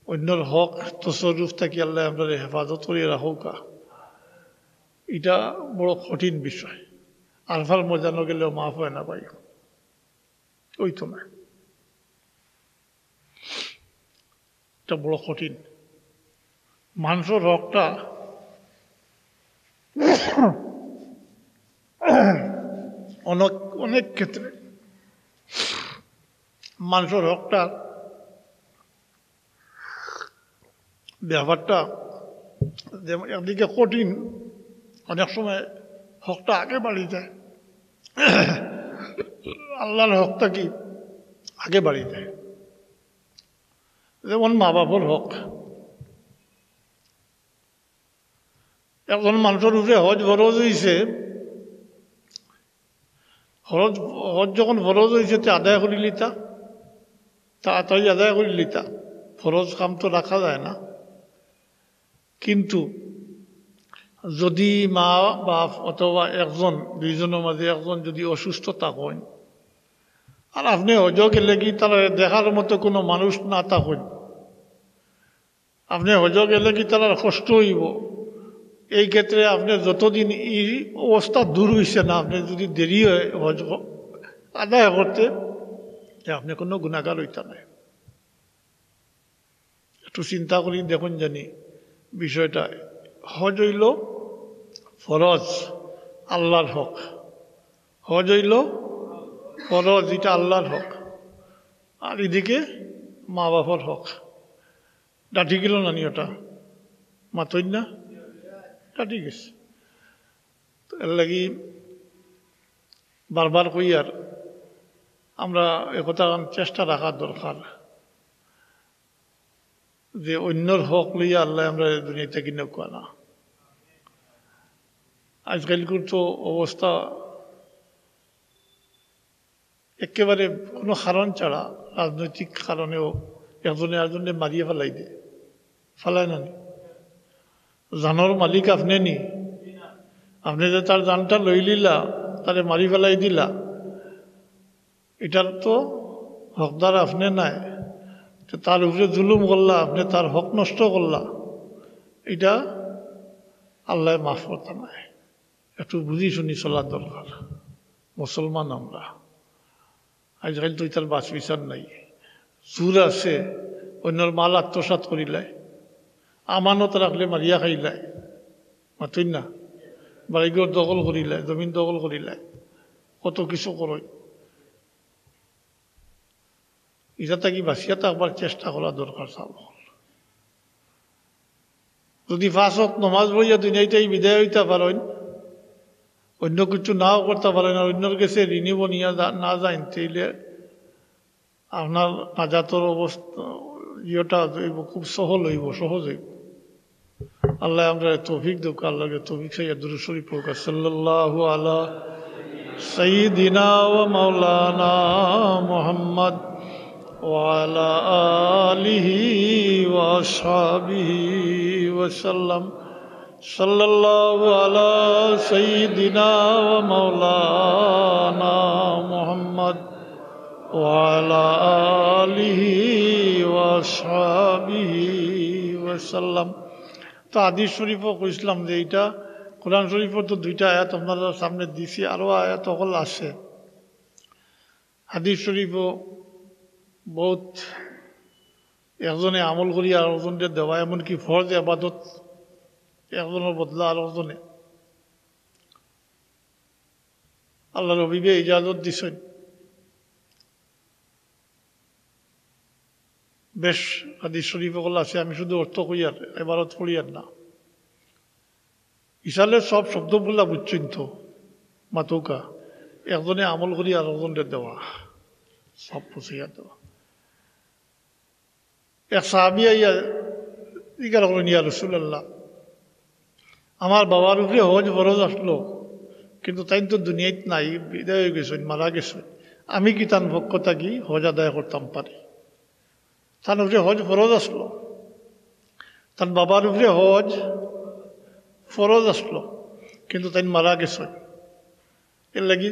অন্যর হক তসরুফ থাকি আল্লাহ আমরা হেফাজত করে রাখৌকা। এটা বড় কঠিন বিষয়। আলফার মজা নগেলেও মাফ হয় না পাই, ওই তো না, এটা বড় কঠিন। মানুষের হকটা অনেক ক্ষেত্রে মানুষের হকটা ব্যাপারটা একদিকে কঠিন, অনেক সময় হকটা আগে বাড়ি যায়, আল্লাহর হকটা কি আগে বাড়ি যায়। যেমন মা বাবার হক, একজন মানুষের উপরে হজ ফরজ হয়েছে, হজ যখন ফরজ হয়েছে তে আদায় করে লিতা, তাড়াতাড়ি আদায় করে লিতা, ফরজ কাম তো রাখা যায় না। কিন্তু যদি মা বাপ অথবা একজন দুইজনের মাঝে একজন যদি অসুস্থ থাকেন, আর আপনি হজ গেলে কি তারা দেখার মতো কোনো মানুষ না থাকেন, আপনি হজ গেলে কি তারা কষ্ট হইব, এই ক্ষেত্রে আপনি যতদিন এই অবস্থা দূর হয়েছে না, আপনি যদি দেরি হয় হজ আদায় করতে, আপনি কোনো গুণাগার হইতা নাই। একটু চিন্তা করি দেখুন জানি বিষয়টা হজ হইল ফরজ, আল্লাহর হক। হজ হইল ফরজ, এটা আল্লাহর হক। আর এদিকে মা বাবার হক। ডাটি গেল না নি ওটা? মাতই না, ডাটি গেছে। এর লাগি বারবার কই আর আমরা একথা চেষ্টা রাখার দরকার যে অন্যর হক লইয়া আল্লাহ আমরা দুনিয়াতে কিনে কোয়া না। আজকালকার তো অবস্থা একেবারে কোনো কারণ ছাড়া, রাজনৈতিক কারণেও একজনে আরেকজনে মারিয়ে ফেলাই দে, ফেলায় না নি? জানোর মালিক আপনি নি? আপনি যে তার জানটা লই লিলা, তারে মারি ফেলাই দিলা, এটার তো হকদার আপনি নাই। তার উপরে জুলুম করলা, আপনি তার হক নষ্ট করলা, এটা আল্লাহ মাফ করতে নাই। একটু বুঝি শুনি চলার দরকার। মুসলমান আমরা, আজকাল তো এটার বাস বিচার নাই। জোর আছে, অন্যর মাল আত্মসাৎ করিলায়, আমানত রাখলে মারিয়া খাইলায়, মাতুই না, বাড়িঘর দখল করিলায়, জমিন দখল করিলায়, কত কিছু করই। এটা থাকি বাঁচিয়া থাকবার চেষ্টা করা দরকার। চাল যদি 5 ওয়াক্ত নমাজ পড়িয়া দুনিয়াটাই বিদায় হইতে পারেন, অন্য কিছু নাও করতে পারেন, আর অন্যর কাছে ঋণী বনিয়া না যান, তাইলে আপনার নাজাতর অবস্থা ইয়েটা খুব সহজ হইব। আল্লাহ আমরা তৌফিক দেব। আল্লাহকে তৌফিক চাই। দুরূদ শরীফ পড়ুক। সাল্লাল্লাহু আলা সাইয়্যিদিনা ওয়া মাওলানা মুহাম্মদ ওয়া আলা আলিহি ওয়া আসহাবিহি ওয়া সাল্লাম। সাল্লাল্লাহু আলা সাইয়্যিদিনা ওয়া মাওলানা মুহাম্মদ ওয়া আলা আলিহি ওয়া আসহাবিহি ওয়া সাল্লাম। তো হাদিস শরীফও কইছিলাম যে এইটা কোরআন শরীফের তো 2টা আয়াত আপনারা সামনে দিছি, আরও আয়াত সকল আছে। হাদিস শরীফও বহুত একজনে আমল করি আর একজনকে দেওয়া, এমনকি ফরজ আবাদত একজনের বদলা আর একজনে আল্লাহর হবিবে ইজাজত দিছেন। বেশ হাদিস শরীফ সকল আছে, আমি শুধু অর্থ কই আর এবারত পড়ি আর না। ইসালে সব শব্দগুলা বুঝছেন তো? মাতুকা একজনে আমল করি আর একজনকে দেওয়া, সব পুষিয়া দেওয়া। এক সাহাবী আইয়া জিজ্ঞাসা করেন, ইয়া রাসূলুল্লাহ, আমার বাবার উপরে হজ ফরজ আসলো, কিন্তু তাই তো দুনিয়াত নাই, বিদায় হয়ে গেছেন, মারা গেছেন, আমি কি তার পক্ষ থাকি হজ আদায় করতাম পারি? তার উপরে হজ ফরজ আসলো, তার বাবার উপরে হজ ফরজ আসলো, কিন্তু তাই মারা গেছেন। এর লাগি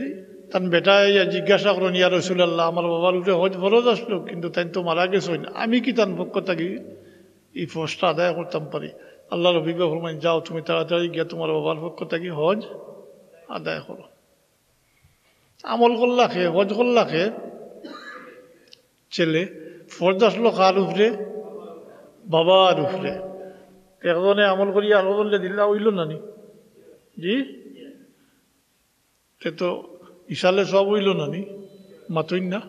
তার বেটা জিজ্ঞাসা করেন, ইয়া রাসূলুল্লাহ, আমার বাবার উপরে হজ ফরজ আসলো, কিন্তু তাই তো মারা গেছেন, আমি কি তার পক্ষ থাকি এই ফরজটা আদায় করতাম পারি? আল্লাহ রবিবা ফরমান, যাও তুমি তাড়াতাড়ি গিয়া তোমার বাবার পক্ষ থাকি হজ আদায় করো। আমল করলাখে, হজ করলাখে ছেলে, ফরজ আসলো কার উপরে? বাবার উপরে। একজনে আমল করি আরো বললে দিল্লা হইল না নি? জি, সে তো ইসালে সব হইল না নি? মাতই না?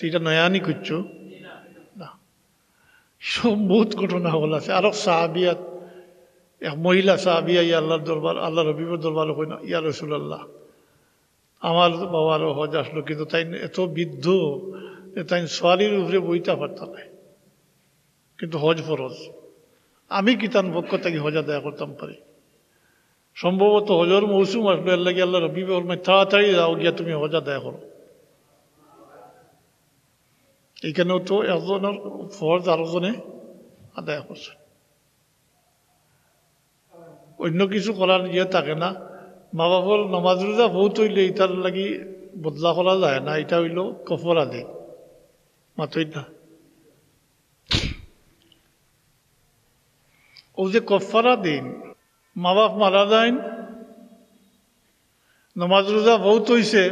এটা নয়ানি করছো না, সব বহুত ঘটনা হল আছে। আরো সাহাবিয়াত, এক মহিলা সাহাবিয়া ইয়া আল্লাহর দরবার, আল্লাহ রবিবের দরবার হই না, ইয়া রাসূলুল্লাহ, আমার বাবারও হজ আসলো, কিন্তু তাই এত বৃদ্ধ তাই সোয়ারির উপরে বইতে পারতাম না, কিন্তু হজ ফরজ, আমি কি তার পক্ষ থেকে হজ আদায় করতাম পারি? সম্ভবত হজর মৌসুম আসলো, এর লাগে আল্লাহ রবি তাড়াতাড়ি যাও গিয়া তুমি হজ আদায় করো। এইখানেও তো একজনের ফরজ আরেকজনে আদায় করছে, অন্য কিছু করার ইয়ে থাকে না। মা বাবার নমাজ রোজা বহুত হইলে এটার লাগি বদলা করা যায় না, এটা হইল কফরা দেয়, মাতই না? ও যে কফারা দিন, মা বাপ মারা যায়, নমাজ রোজা বহুত হইছে,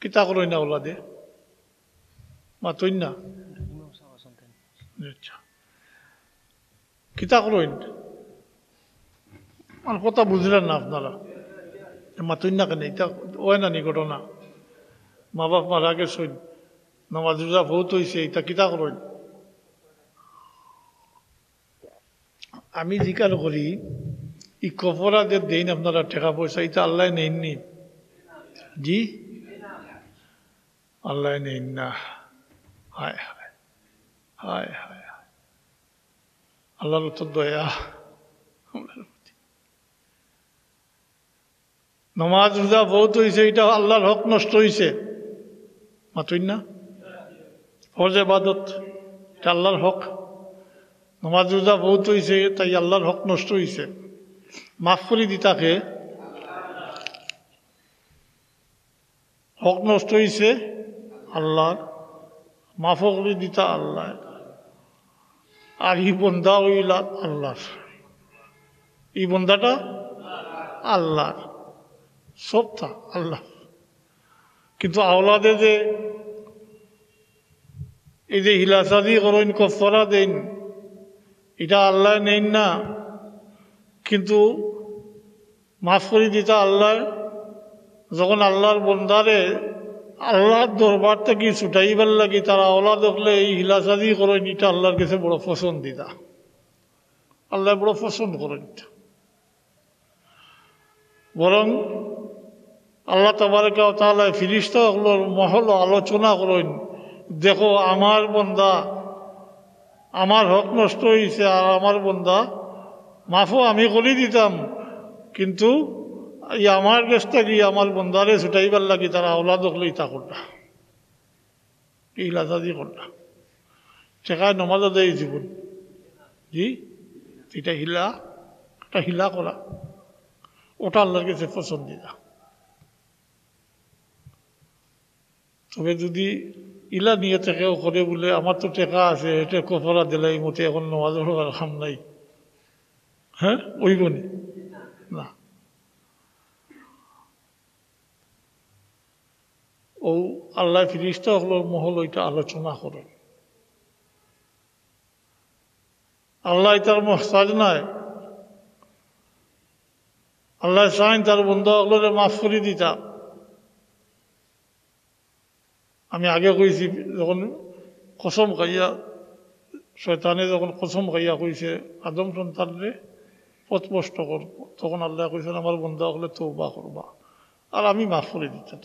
কিতা করই না ওলা দে, মাতই না? আচ্ছা কিতা করেন আমার কথা বুঝলেন না আপনারা মাতুন না কেন এটা ওই না নি ঘটনা মা বাপ মারা গেছেন নামাজ রোজা বহুত হয়েছে এটা কিতা করেন আমি জিকার করি ই কফরা যে দেন আপনারা টাকা পয়সা এটা আল্লাহ নেননি জি আল্লাহ নেন না হায় হায় হায় হায় আল্লাহর তো দয়া নামাজ রোজা বহুত হয়েছে এটা আল্লাহর হক নষ্ট হয়েছে মাতুন না ফরজ ইবাদত এটা আল্লাহর হক নামাজ রোজা বহুত হয়েছে তাই আল্লাহর হক নষ্ট হয়েছে মাফ করে দিতাকে হক নষ্ট হয়েছে আল্লাহর মাফ করে দিতা আল্লাহ আর ই বন্ধা হইল আল্লাহর এই বন্ধাটা আল্লাহর সবটা আল্লাহ কিন্তু আওলাদে যে এই যে হিলাসাদি করেন কফরা দেন এটা আল্লাহ নেন না কিন্তু মাফ করে দিতা আল্লাহ যখন আল্লাহর বন্দারে আল্লাহর দরবার থেকে ছুটাইবার লাগি তারা আওলাদ দেখলে এই হিলাসাদি করেন এটা আল্লাহর কাছে বড় পছন্দ দিতা আল্লাহ বড় পছন্দ করেন বরং আল্লাহ তাবারক ওয়া তাআলা ফেরেশতাগুলোর মহল আলোচনা করেন দেখো আমার বন্দা আমার হক নষ্ট হয়েছে আর আমার বন্দা মাফও আমি করে দিতাম কিন্তু এই আমার কাছটা গিয়ে আমার বন্দারে ছুটাইবার লাগি তারা আওলাদ হলে ইতা করলা এই লাজাদি করলা শেখায় নমাজ আদায় জীবন জি এটা হিলা করা ওটা আল্লাহর কাছে পছন্দিদা তবে যদি ইলা নিয়ে থেকেও করে বলে আমার তো টেকা আছে এটা কফরা দিলে এই মতে এখন নমাজ পড়ার খাম নাই হ্যাঁ ওই বনি না ও আল্লাহ ফিরিস্তা হলো মহল ওইটা আলোচনা করেন আল্লাহ তার মহতাজ নাই আল্লাহ চাইন তার বন্ধু হলে মাফ করে দিতাম আমি আগে কইছি যখন কসম খাইয়া শয়তানে যখন কসম খাইয়া কইছে আদম সন্তানরে পথভ্রষ্ট করব তখন আল্লাহ কইছেন আমার বন্ধু হলে তওবা করবা আর আমি মাফ করে দিতাম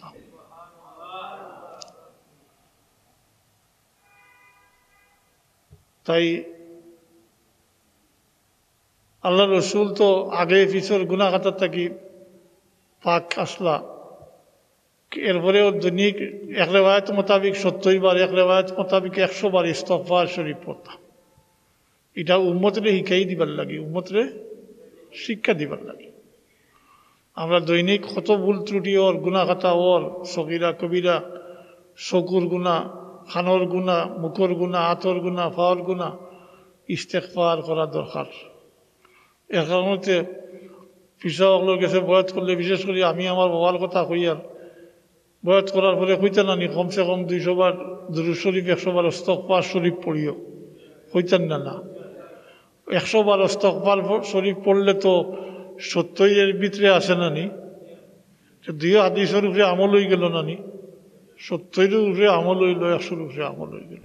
তাই আল্লাহ রসুল তো আগে পিছর গুনাহগাতার থাকি পাক আসলা এরপরেও দৈনিক এক রেওয়ায়ত মোতাবিক 70 বার এক রেওয়ায়ত মোতাবিক 100 বার ইস্তিগফার শরীফ পড়তাম এটা উম্মতরে শিখাই দিবার লাগে উম্মতরে শিক্ষা দিবার লাগে আমরা দৈনিক কত ভুল ত্রুটি ওর গুনাহগাতা ওর সগীরা কবিরা চকুর গুণা খানোর গুণা মুখর গুণা হাতর গুণা পাওয়ার গুণা ইস্তেগফার করা দরকার এর কারণে পিসাগুলোর কাছে বয়াত করলে বিশেষ করে আমি আমার বাবার কথা কইয়ার বয়াত করার পরে কইতেন না নি কমসে কম 200 বার দুরূদ শরীফ 100 বার ইস্তিগফার শরীফ পড়িও কইতেন না 100 বার ইস্তিগফার শরীফ পড়লে তো 70 এর ভিতরে আসে না নি দুই হাদিসের উপরে আমল হয়ে গেল না নি 70 এর উপরে আমল হইল 100 এর উপরে আমল হয়ে গেল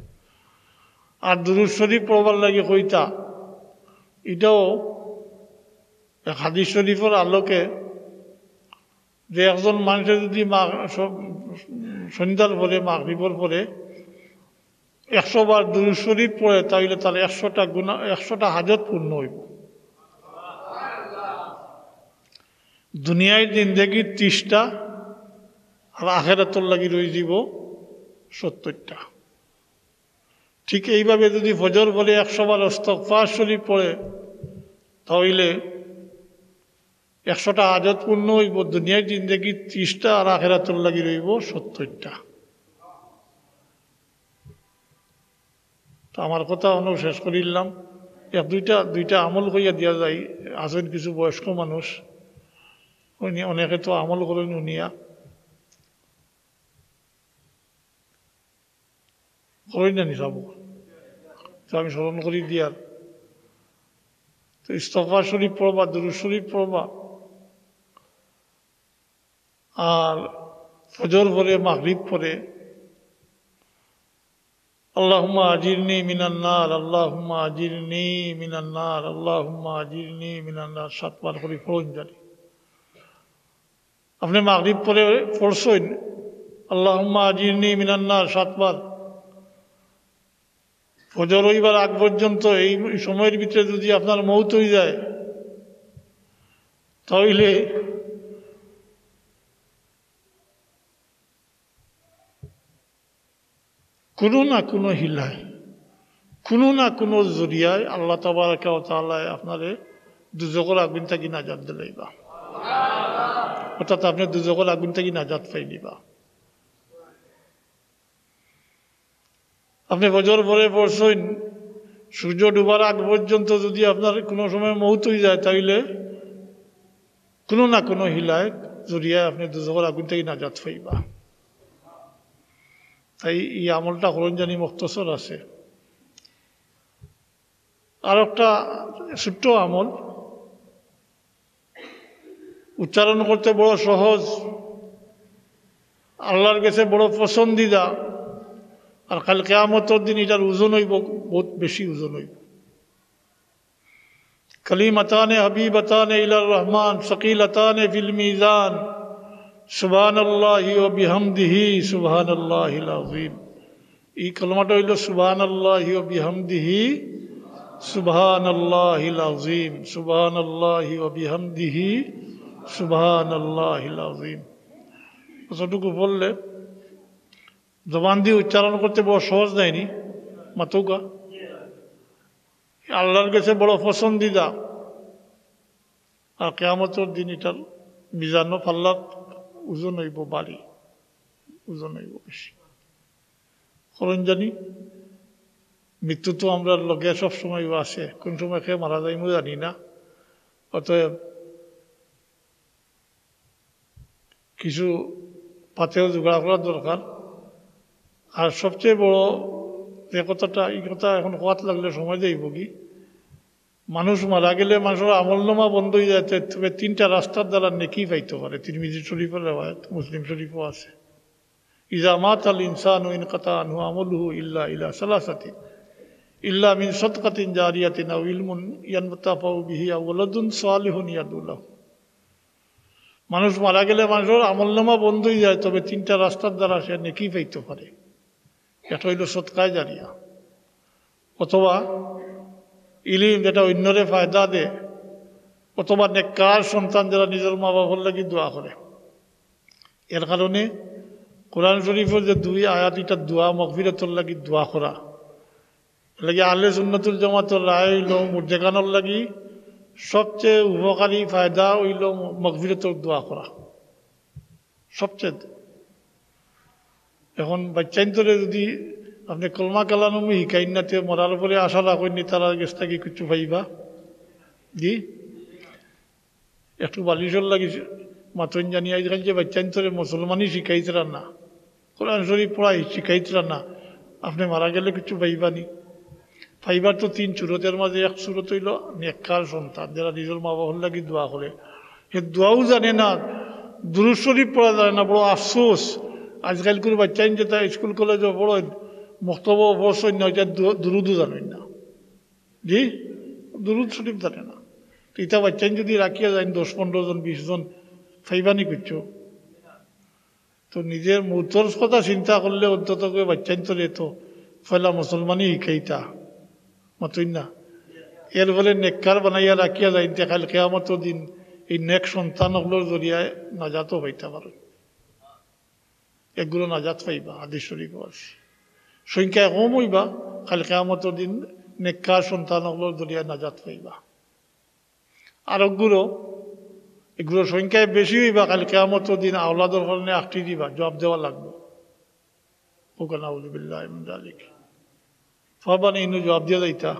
আর দুরূদ শরীফ পড়বার লাগে কইতা এটাও হাদিস শরীফের আলোকে যে একজন মানুষের যদি সন্ধ্যার পরে মাগরিবের পরে 100 বার দুরূদ শরীফ পড়ে তাহলে তার 100টা হাজত পূর্ণ হইব দুনিয়ায় জিন্দেগির 30টা আর আখিরাতের লাগি রয়ে যাব 70টা ঠিক এইভাবে যদি ফজর পরে 100 বার ইস্তিগফার শরীফ পড়ে তাহলে 100টা হাজত পূর্ণ হইব দুনিয়ার জিন্দেগি 30টা আর আখিরাতের লাগি রইব 70টা তো আমার কথা অনু শেষ করিলাম এক দুইটা আমল কইয়া দিয়া যায় আছেন কিছু বয়স্ক মানুষ অনেকে তো আমল করেন উনিয়া করেন জানি সব তো আমি স্মরণ করি দিয়ার তো ইস্তফার শরীফ পড়বা, দুরূদ শরীফ পড়বা, আর ফজর পরে মাগরিব পরে আল্লাহুম্মা আজিরনি মিনান নার, আল্লাহুম্মা আজিরনি মিনান নার, আল্লাহুম্মা আজিরনি মিনান নার 7 বার করে পড়ুন জানি। আপনি মাগরিব পরে পড়ছেন আল্লাহুম্মা আজিরনি মিনান নার 7 বার, ফজর হইবার আগ পর্যন্ত এই সময়ের ভিতরে যদি আপনার মৌত হয়ে যায় তাহলে কোনো না কোনো হিলায়, কোনো না কোনো জরিয়ায় আল্লাহ তাবারাকা ওয়া তাআলা আপনারে দুজকের আগুন থেকে নাজাত দিলাইবা, অর্থাৎ আপনি দুজকের আগুন থেকে নাজাত পাই দিবা। আপনি ফজর পরে পড়ছেন, সূর্য ডুবার আগ পর্যন্ত যদি আপনার কোনো সময় মৌত হয়ে যায় তাহলে কোনো না কোনো হিলায় জরিয়ায় আপনি দুজকের আগুন থেকে নাজাত পাইবা। তাই এই আমলটা করুন জানি মুখতসর আছে। আর একটা ছোট্ট আমল, উচ্চারণ করতে বড় সহজ, আল্লাহর কাছে বড় পছন্দিদা, আর কাল কিয়ামতের দিন এটার ওজন হইব, বহুত বেশি ওজন হইব। কালিমাতানে হাবিবাতানে ইলার রহমান সাকিলাতানে ফিল মিজান সুবহানাল্লাহি ওয়া বিহামদিহি সুবহানাল্লাহিল আযীম। এই কলমাটা হইল সুবহানাল্লাহি ওয়া বিহামদিহি সুবহানাল্লাহিল আযীম, সুবহানাল্লাহি ওয়া বিহামদিহি সুবহানাল্লাহিল আযীম। কতটুকু বললে জবান দিয়ে উচ্চারণ করতে বড় সহজ দেয়নি মাতুকা, আল্লাহর কাছে বড় পছন্দিদা, আর কিয়ামতের দিন এটার মিজান ফাল্লাত ওজন হইব বাড়ি, ওজন হইব বেশি। করণ জানি মৃত্যু তো আমরা লগে সবসময় আছে, কোন সময় খেয়ে মারা যাইমো জানি না। অতএব কিছু পাতেও জোগাড় করার দরকার। আর সবচেয়ে বড় যে কথাটা, এই কথা এখন হওয়াত লাগলে সময় যাইব কি, মানুষ মারা গেলে মানুষের আমলনামা বন্ধ হয়ে যায়, তবে 3টা রাস্তার দ্বারা নেকি পাইতে পারে। তিরমিজি শরীফের রিওয়ায়াত, মুসলিম শরীফও আছে। ইজা মাতাল ইনসানু ইনকাতা আনহু আমলুহু ইল্লা ইলা সালাসাতি ইল্লা মিন সাদকাতিন জারিয়াতিন আও ইলমুন ইয়ানতাফাউ বিহি আও ওয়ালাদুন সালিহুন ইয়াদউ লাহু। মানুষ মারা গেলে মানুষের আমলনামা বন্ধ হয়ে যায়, তবে 3টা রাস্তার দ্বারা সে নেকি পাইতে পারে। এটা হইল সদকায়ে জারিয়া, অথবা ইলিম যেটা অন্যরে ফায়দা দেয়, অথবা নেককার সন্তান যারা নিজের মা বাবার লাগি দোয়া করে। এর কারণে কোরআন শরীফের যে 2 আয়াত, এটা দোয়া মাগফিরাতুর লাগি দোয়া করা লাগি আহলে সুন্নাতুল জামাতের রায় হইল মুর্দেকানোর লাগি সবচেয়ে উপকারী ফায়দা হইল মাগফিরাতুর দোয়া করা সবচেয়ে। এখন বাচ্চাইন্তরে যদি আপনি কলমা কালানুমি শিকাই নাতে মরার পরে আশা রাখেননি তারা গেছ থাকি কিছু পাইবা, জি একটু বালিশর লাগি মাতন জানি আজকাল যে বাচ্চাইন্তরে মুসলমানই শিখাইতরা না, কোরআন শরীফ পড়াই শিখাইতরা না, আপনি মারা গেলে কিছু পাইবানি। পাইবার তো 3 সুরতের মাঝে এক সুরত হইল নেককার সন্তান যারা নিজের মা বাবার লাগি দোয়া করে। সে দোয়াও জানে না, দুরূদ শরীফ পড়া যায় না, বড় আফসোস। আজকাল কোনো বাচ্চাইন যেটা স্কুল কলেজে পড়ো মক্তব্য পড়ছেন না, এটা দুরুদও জানেন না, জি দুরুদ শরীফ জানে না। তো এটা বাচ্চাইন যদি রাখিয়া যায় 10-15 জন 20 জন ফাইবানি করছো, তো নিজের মৌতর কথা চিন্তা করলে অন্তত বাচ্চাইন তো রেতো ফেলা মুসলমানই শিখাইতা মতই না। এর বলে নেককার বানাইয়া রাখিয়া যায়, কাল কিয়ামতের দিন এই নেক সন্তানগুলোর জরিয়ায় নাজাতও পাইতে পারে। এগুলো নাজাত পাইবা, হাদিস শরীফ আছে। সংখ্যায় কম হইবা, কাল কিয়ামতের দিন নেককার সন্তানগুলোর জরিয়ায় নাজাত পাইবা। আর এগুলো সংখ্যায় বেশি হইবা, কাল কিয়ামতের দিন আওলাদের কারণে আঁকটি দিবা, জবাব দেওয়া লাগবে। নাউযুবিল্লাহি মিন যালিক। ফাবানি ইনু জবাব দিয়া যাইতা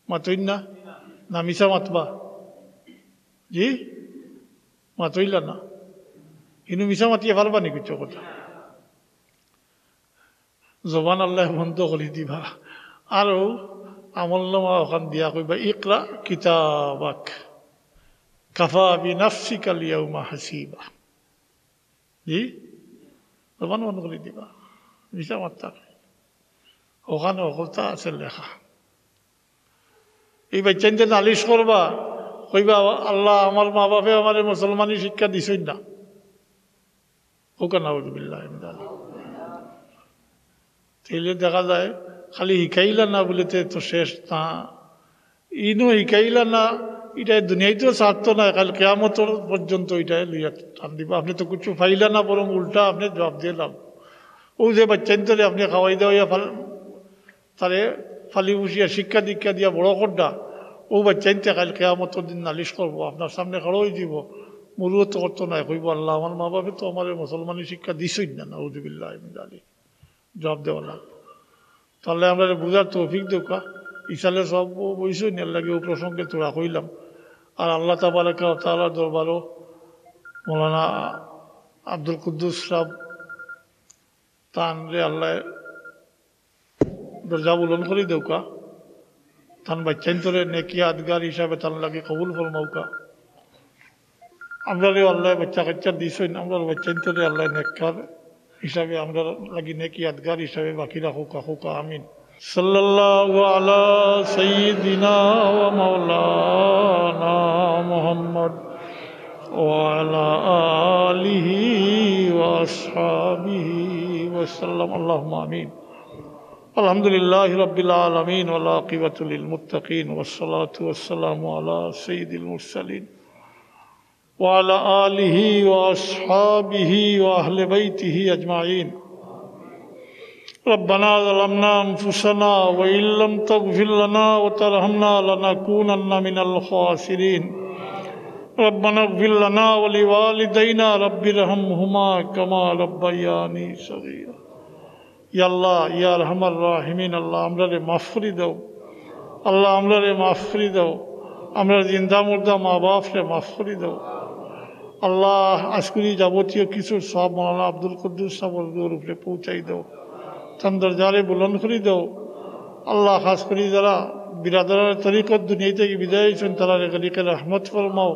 মাতইন না, না মিছা মাতবা, জি মাতইলা না, ইনু মিছা মাতিয়ে পারবানি কিছু কথা। জবান আল্লাহ বন্ধ করে দিবা, আরও আমলনামা ওখান দিয়া কইবা ইকরা কিতাবাক কাফা বিনাফসিকা আল-ইয়াউমা হাসিবা। জি জবান বন্ধ করে দিবা, বিচার মাত্রা ওখানে অকলতা আছে লেখা। এই বাচ্চাইতে নালিশ করবা, কইবা আল্লাহ আমার মা বাপে আমার মুসলমানি শিক্ষা দিছই না। ওখানে নাউযুবিল্লাহ তাইলে দেখা যায় খালি শিকাইলা না বলিতে তো শেষ না, ইনো শিকাইলা না, এটা দুনিয়াইতেও ছাড়তো না, কাল কিয়ামত পর্যন্ত এটা লইয়া টান দিবা। আপনি তো কিছু ফাইলা না, বরং উল্টা আপনি জবাব দিয়ে লাভ। ও যে বাচ্চাইন্তরে আপনি খাওয়াই দেওয়া তারে ফালি বসিয়া শিক্ষা দীক্ষা দিয়া বড় করডা, ও বাচ্চাইনতে কাল কিয়ামতের দিন নালিশ করবো, আপনার সামনে খড়ো হয়ে দিব, মরুও তো করতো না, কইব আল্লাহ আমার মা বাপে তো আমার মুসলমানি শিক্ষা দিছই না। নাউযুবিল্লাহ মিন যালিক জবাব দেওয়া লাগবে। তাহলে আমরা বুঝার তৌফিক দোকা ইসালে সব বইসই না লাগে ও প্রসঙ্গে তোরা কইলাম। আর আল্লাহ তাবারাকা ওয়া তাআলার দরবারও মৌলানা আব্দুল কুদ্দুস সাহেব তান রে আল্লাহ দরজা বুলন করে দেউকা, তান বাচ্চাইন্তরে নেকি আদগার হিসাবে তান লাগে কবুল ফরমাউকা। আমরা রে আল্লাহ বাচ্চা কাচ্চা দিছই না, আমরা বাচ্চাইন্তরে আল্লাহ নেককার হিসাবে আমরা লাগি নেকি আদগার হিসাবে বাকি রাখুকা হুকা আমিন। সাল্লাল্লাহু আলা সাইয়্যিদিনা ওয়া মাওলানা মুহাম্মদ ওয়া আলা আলিহি ওয়া আসহাবিহি ওয়া সাল্লাম। আল্লাহুম্মা আমিন। আলহামদুলিল্লাহি রাব্বিল আলামিন ওয়াল আকিবাতু লিল মুত্তাকিন ওয়াস সালাতু ওয়াস সালামু আলা সাইয়্যিদিল মুরসালিন ওয়া আলা আলিহি ওয়া আসহাবিহি ওয়া আহলি বাইতিহি আজমাইন। ربنا ظلمنا أنفسنا وإن لم تغفر لنا وترحمنا لنكونن من الخاسرين ربنا اغفر لنا ولوالدينا رب ارحمهما كما ربياني صغيرا। ইয়া আল্লাহ ইয়া আরহামার রাহিমিন, আল্লাহ আমরারে মাফ করে দাও, আল্লাহ আমরারে মাফ করে দাও, আমরা জিন্দা মুর্দা মা বাপরে মাফ করে দাও। আল্লাহ আজকুরি যাবতীয় কিছু সব মৌলানা আব্দুল কুদ্দুস সাহেবের উপরে পৌঁছাই দাও, তান দরজারে বুলন্দ করে দাও। আল্লাহ খাস করি যারা বিরাদরার তরিকত দুনিয়া থেকে বিদায় হয়েছেন তারা রেখে রহমত ফরমাও,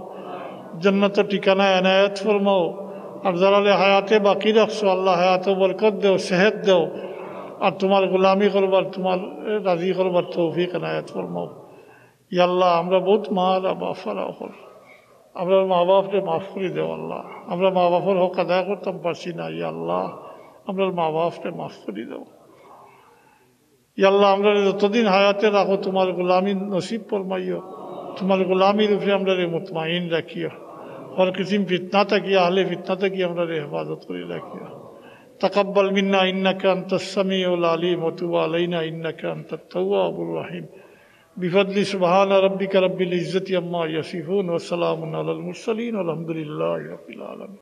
জান্নাত ঠিকানা এনায়াত ফরমাও। আর যারা হায়াতে বাকি রাখছো আল্লাহ হায়াতে বরকত দেও, সেহত দেও, আর তোমার গোলামি করবার তোমার রাজি করবার তৌফিক এনায়াত ফরমাও। ইয়া আল্লাহ আমরা বহুত মা বাফারা হল, আমরা মা বাপরে মাফ করে দেও। আল্লাহ আমরা মা বাপের হক আদায় করতাম পারছি না, ইয়া আল্লাহ আমরা মা বাপরে মাফ করে দেও। ইয়া আল্লাহ আমরা যতদিন হায়াতে রাখো তোমার গোলামি নসিব ফরমাইও, তোমার গোলামির উপরে আমরা মুতমাইন রাখিও, হর কিসিম ফিতনা থাকি আহলে ফিতনা থাকি আমরা হেফাজত করে রাখিও। তাকাব্বাল মিন্না ইন্নাকা আনতাস সামিউল আলিম ওয়া তুব আলাইনা ইন্নাকা আনতাত তাওয়াবুর রহিম। বিফadli সুবহানা রাব্বিকা রাব্বিল ইজ্জাতি আম্মা ইয়াসিফুন ওয়া সালামুন আলাল মুরসালিন ওয়া আলহামদুলিল্লাহি রাব্বিল আলামিন।